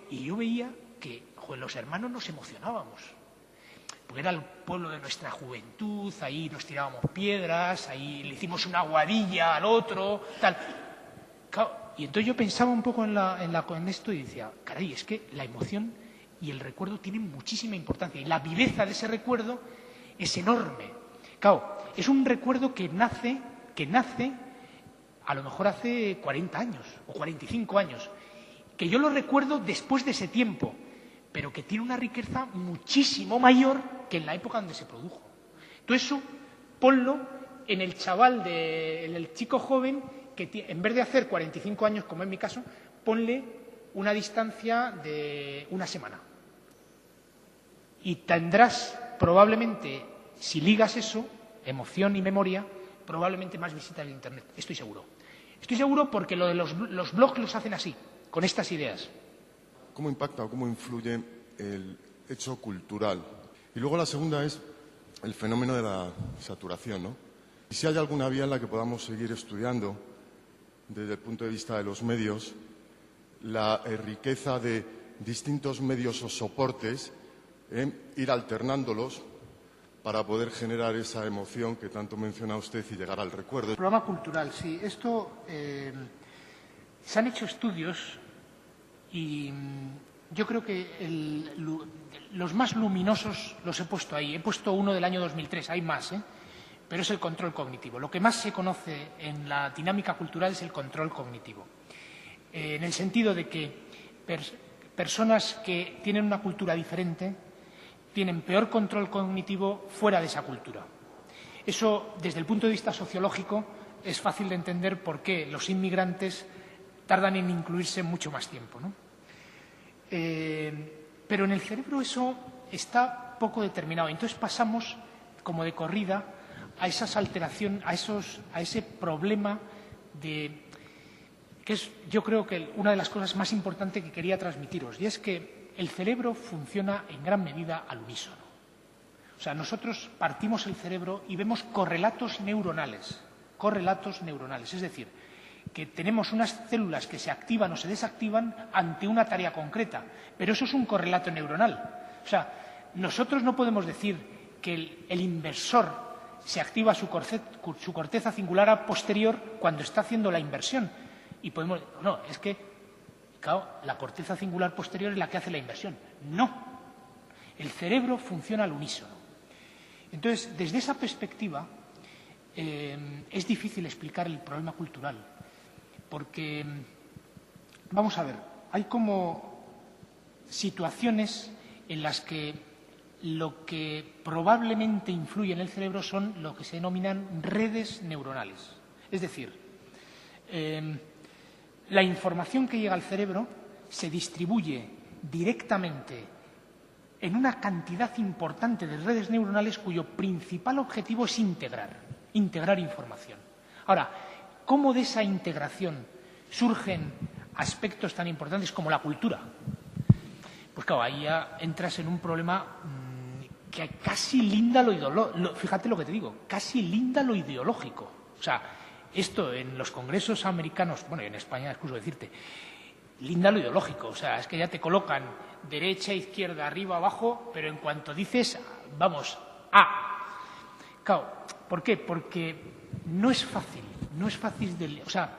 Y yo veía que los hermanos nos emocionábamos. Porque era el pueblo de nuestra juventud, ahí nos tirábamos piedras, ahí le hicimos una guadilla al otro, tal. Claro, y entonces yo pensaba un poco en esto y decía, caray, es que la emoción y el recuerdo tienen muchísima importancia y la viveza de ese recuerdo es enorme. Claro, es un recuerdo que nace a lo mejor hace 40 años o 45 años, que yo lo recuerdo después de ese tiempo, pero que tiene una riqueza muchísimo mayor que en la época donde se produjo. Todo eso ponlo en el chaval, en el chico joven, que en vez de hacer 45 años, como en mi caso, ponle una distancia de una semana. Y tendrás probablemente, si ligas eso, emoción y memoria, probablemente más visitas de Internet. Estoy seguro. Estoy seguro porque lo de los blogs los hacen así, con estas ideas. ¿Cómo impacta o cómo influye el hecho cultural? Y luego la segunda es el fenómeno de la saturación, ¿no? Y si hay alguna vía en la que podamos seguir estudiando, desde el punto de vista de los medios, la riqueza de distintos medios o soportes, ir alternándolos para poder generar esa emoción que tanto menciona usted y llegar al recuerdo. El programa cultural, sí. Esto se han hecho estudios y yo creo que los más luminosos los he puesto ahí. He puesto uno del año 2003, hay más, pero es el control cognitivo. Lo que más se conoce en la dinámica cultural es el control cognitivo. En el sentido de que personas que tienen una cultura diferente tienen peor control cognitivo fuera de esa cultura. Eso, desde el punto de vista sociológico, es fácil de entender por qué los inmigrantes tardan en incluirse mucho más tiempo, ¿no? Pero en el cerebro eso está poco determinado. Entonces pasamos, como de corrida, a esas alteraciones, a ese problema que es, yo creo que una de las cosas más importantes que quería transmitiros, y es que el cerebro funciona en gran medida al unísono. O sea, nosotros partimos el cerebro y vemos correlatos neuronales, es decir, que tenemos unas células que se activan o se desactivan ante una tarea concreta, pero eso es un correlato neuronal. O sea, nosotros no podemos decir que el inversor se activa su corteza cingulada posterior cuando está haciendo la inversión. Y podemos decir, no, es que, claro, la corteza cingular posterior es la que hace la inversión. No, el cerebro funciona al unísono. Entonces, desde esa perspectiva, es difícil explicar el problema cultural, porque, vamos a ver, hay como situaciones en las que lo que probablemente influye en el cerebro son lo que se denominan redes neuronales. Es decir, la información que llega al cerebro se distribuye directamente en una cantidad importante de redes neuronales cuyo principal objetivo es integrar información. Ahora, ¿cómo de esa integración surgen aspectos tan importantes como la cultura? Pues claro, ahí ya entras en un problema que casi linda lo ideológico. Fíjate lo que te digo, casi linda lo ideológico. O sea, esto en los congresos americanos, bueno, y en España, excuso decirte, linda lo ideológico. O sea, es que ya te colocan derecha, izquierda, arriba, abajo, pero en cuanto dices, vamos, Claro, ¿por qué? Porque no es fácil o sea,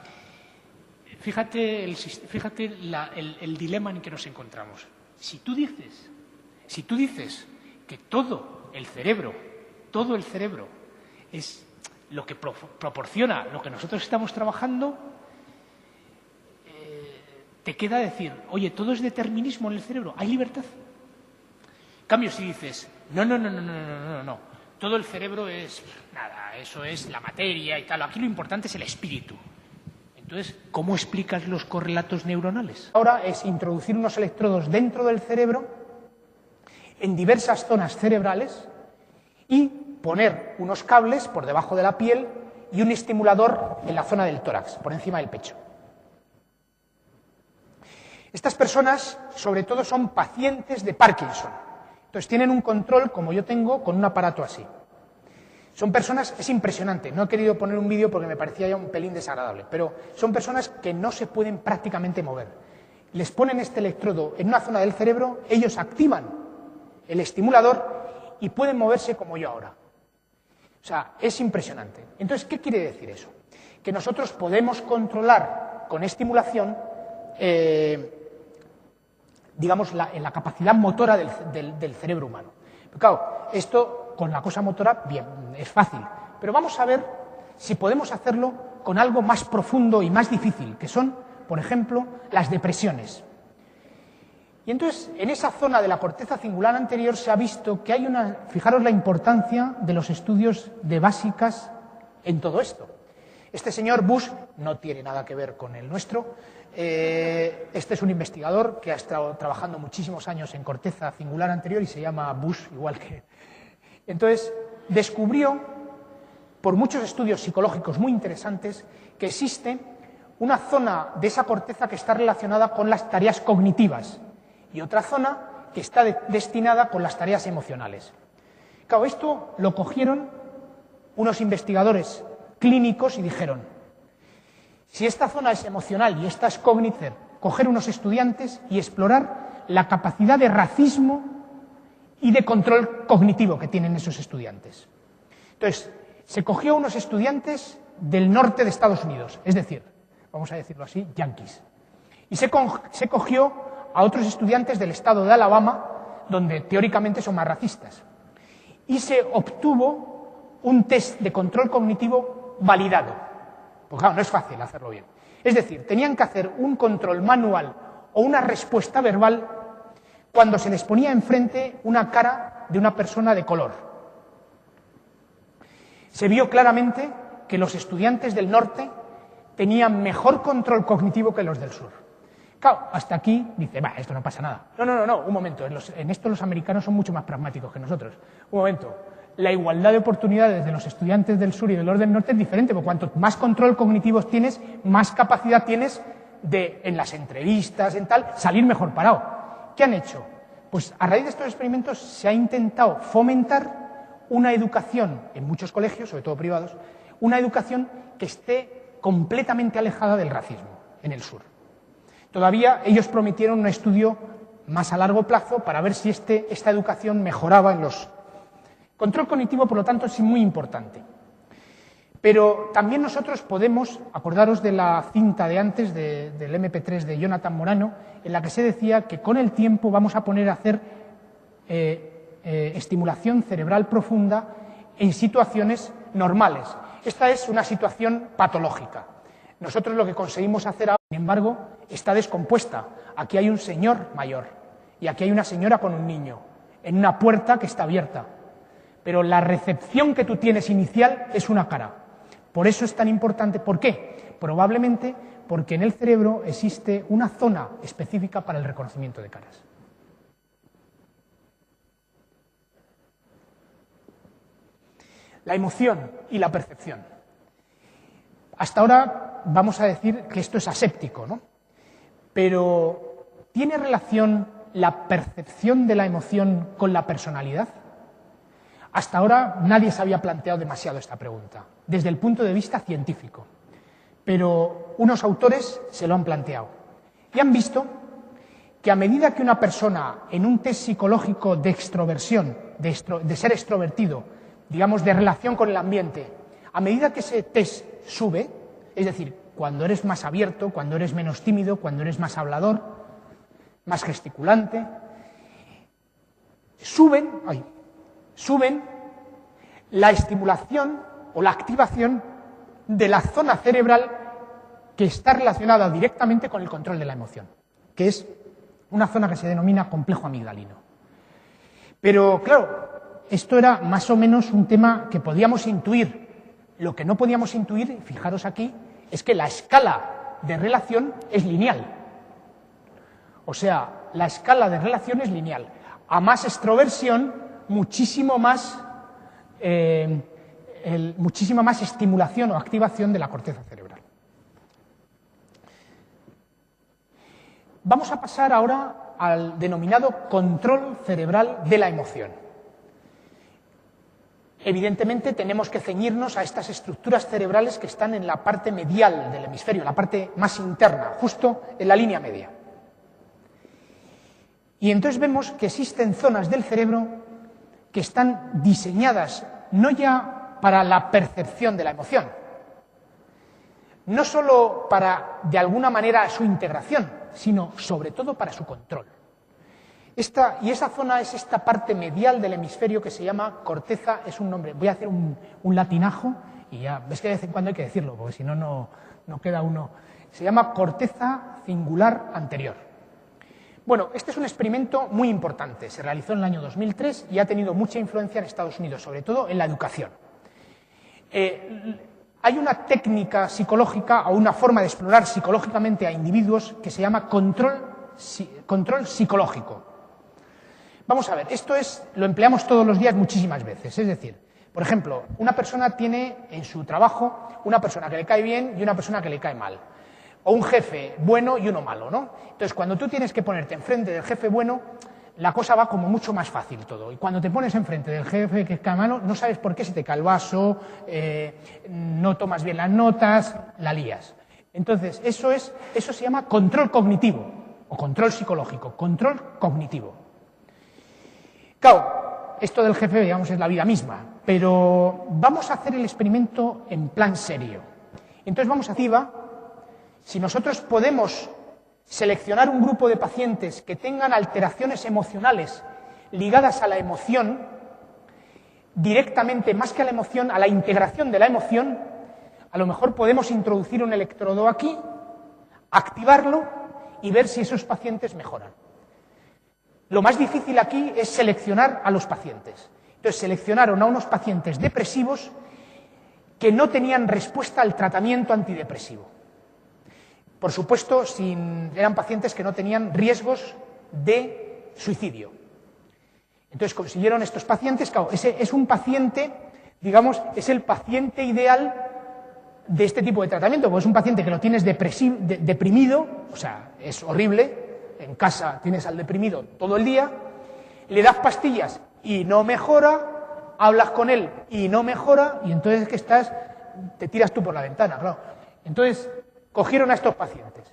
fíjate el dilema en que nos encontramos. Si tú dices que todo el cerebro es lo que proporciona lo que nosotros estamos trabajando, te queda decir, oye, todo es determinismo en el cerebro, ¿hay libertad? En cambio, si dices, no, todo el cerebro es nada, eso es la materia y tal, aquí lo importante es el espíritu. Entonces, ¿cómo explicas los correlatos neuronales? Ahora es introducir unos electrodos dentro del cerebro, en diversas zonas cerebrales, y poner unos cables por debajo de la piel y un estimulador en la zona del tórax, por encima del pecho. Estas personas, sobre todo, son pacientes de Parkinson. Entonces, tienen un control, como yo tengo, con un aparato así. Son personas, es impresionante, no he querido poner un vídeo porque me parecía ya un pelín desagradable, pero son personas que no se pueden prácticamente mover. Les ponen este electrodo en una zona del cerebro, ellos activan el estimulador y pueden moverse como yo ahora. O sea, es impresionante. Entonces, ¿qué quiere decir eso? Que nosotros podemos controlar con estimulación, digamos, la capacidad motora del cerebro humano. Pero claro, esto con la cosa motora, bien, es fácil. Pero vamos a ver si podemos hacerlo con algo más profundo y más difícil, que son, por ejemplo, las depresiones. Y entonces, en esa zona de la corteza cingulada anterior se ha visto que hay una... Fijaros la importancia de los estudios de básicas en todo esto. Este señor Bush no tiene nada que ver con el nuestro. Este es un investigador que ha estado trabajando muchísimos años en corteza cingular anterior y se llama Bush, igual que... Entonces, descubrió, por muchos estudios psicológicos muy interesantes, que existe una zona de esa corteza que está relacionada con las tareas cognitivas y otra zona que está destinada con las tareas emocionales. Claro, esto lo cogieron unos investigadores clínicos y dijeron, si esta zona es emocional y esta es cognitive, coger unos estudiantes y explorar la capacidad de racismo y de control cognitivo que tienen esos estudiantes. Entonces, se cogió unos estudiantes del norte de Estados Unidos, es decir, vamos a decirlo así, yanquis, y se cogió a otros estudiantes del estado de Alabama, donde teóricamente son más racistas, y se obtuvo un test de control cognitivo validado. Pues claro, no es fácil hacerlo bien. Es decir, tenían que hacer un control manual o una respuesta verbal cuando se les ponía enfrente una cara de una persona de color. Se vio claramente que los estudiantes del norte tenían mejor control cognitivo que los del sur. Claro, hasta aquí dice, va, esto no pasa nada. No, un momento, en esto los americanos son mucho más pragmáticos que nosotros. Un momento, la igualdad de oportunidades de los estudiantes del sur y de los del norte es diferente, porque cuanto más control cognitivo tienes, más capacidad tienes de, en las entrevistas, en tal, salir mejor parado. ¿Qué han hecho? Pues a raíz de estos experimentos se ha intentado fomentar una educación en muchos colegios, sobre todo privados, una educación que esté completamente alejada del racismo en el sur. Todavía ellos prometieron un estudio más a largo plazo para ver si esta educación mejoraba en los... Control cognitivo, por lo tanto, es muy importante. Pero también nosotros podemos, acordaros de la cinta de antes, del MP3 de Jonathan Morano, en la que se decía que con el tiempo vamos a poner a hacer estimulación cerebral profunda en situaciones normales. Esta es una situación patológica. Nosotros lo que conseguimos hacer ahora, sin embargo, está descompuesta. Aquí hay un señor mayor y aquí hay una señora con un niño, en una puerta que está abierta. Pero la recepción que tú tienes inicial es una cara. Por eso es tan importante. ¿Por qué? Probablemente porque en el cerebro existe una zona específica para el reconocimiento de caras. La emoción y la percepción. Hasta ahora vamos a decir que esto es aséptico, ¿no? Pero ¿tiene relación la percepción de la emoción con la personalidad? Hasta ahora nadie se había planteado demasiado esta pregunta, desde el punto de vista científico. Pero unos autores se lo han planteado y han visto que a medida que una persona en un test psicológico de extroversión, de ser extrovertido, digamos de relación con el ambiente, a medida que ese test sube, es decir, cuando eres más abierto, cuando eres menos tímido, cuando eres más hablador, más gesticulante, suben la estimulación o la activación de la zona cerebral que está relacionada directamente con el control de la emoción, que es una zona que se denomina complejo amigdalino. Pero, claro, esto era más o menos un tema que podíamos intuir. Lo que no podíamos intuir, fijaros aquí, es que la escala de relación es lineal. O sea, la escala de relación es lineal. A más extroversión, muchísima más estimulación o activación de la corteza cerebral. Vamos a pasar ahora al denominado control cerebral de la emoción. Evidentemente tenemos que ceñirnos a estas estructuras cerebrales que están en la parte medial del hemisferio, la parte más interna, justo en la línea media. Y entonces vemos que existen zonas del cerebro que están diseñadas no ya para la percepción de la emoción, no solo para, de alguna manera, su integración, sino sobre todo para su control. Y esa zona es esta parte medial del hemisferio que se llama corteza, es un nombre, voy a hacer un latinajo, y ya, ves que de vez en cuando hay que decirlo, porque si no, no queda uno. Se llama corteza cingular anterior. Bueno, este es un experimento muy importante, se realizó en el año 2003 y ha tenido mucha influencia en Estados Unidos, sobre todo en la educación. Hay una técnica psicológica o una forma de explorar psicológicamente a individuos que se llama control psicológico. Vamos a ver, lo empleamos todos los días muchísimas veces, es decir, por ejemplo, una persona tiene en su trabajo una persona que le cae bien y una persona que le cae mal, o un jefe bueno y uno malo, ¿no? Entonces, cuando tú tienes que ponerte enfrente del jefe bueno, la cosa va como mucho más fácil todo, y cuando te pones enfrente del jefe que cae malo, no sabes por qué se te cae el vaso, no tomas bien las notas, la lías. Entonces, eso se llama control cognitivo, o control psicológico, control cognitivo. Claro, esto del jefe, digamos, es la vida misma, pero vamos a hacer el experimento en plan serio. Entonces vamos a decir, si nosotros podemos seleccionar un grupo de pacientes que tengan alteraciones emocionales ligadas a la emoción, directamente, más que a la emoción, a la integración de la emoción, a lo mejor podemos introducir un electrodo aquí, activarlo y ver si esos pacientes mejoran. Lo más difícil aquí es seleccionar a los pacientes. Entonces, seleccionaron a unos pacientes depresivos que no tenían respuesta al tratamiento antidepresivo. Por supuesto, eran pacientes que no tenían riesgos de suicidio. Entonces, consiguieron estos pacientes, claro, ese es un paciente, digamos, es el paciente ideal de este tipo de tratamiento, porque es un paciente que lo tienes deprimido, o sea, es horrible. En casa tienes al deprimido todo el día, le das pastillas y no mejora, hablas con él y no mejora, y entonces te tiras tú por la ventana, claro. Entonces, cogieron a estos pacientes.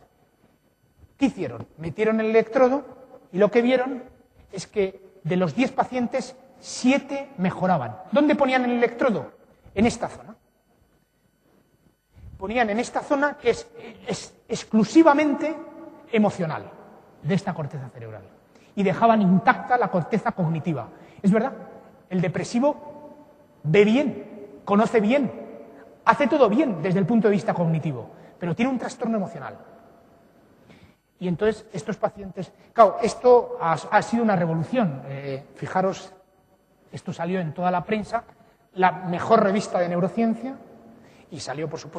¿Qué hicieron? Metieron el electrodo y lo que vieron es que de los 10 pacientes, 7 mejoraban. ¿Dónde ponían el electrodo? En esta zona. Ponían en esta zona que es exclusivamente emocional, de esta corteza cerebral, y dejaban intacta la corteza cognitiva. Es verdad, el depresivo ve bien, conoce bien, hace todo bien desde el punto de vista cognitivo, pero tiene un trastorno emocional. Y entonces estos pacientes... Claro, esto ha sido una revolución. Fijaros, esto salió en toda la prensa, la mejor revista de neurociencia, y salió, por supuesto,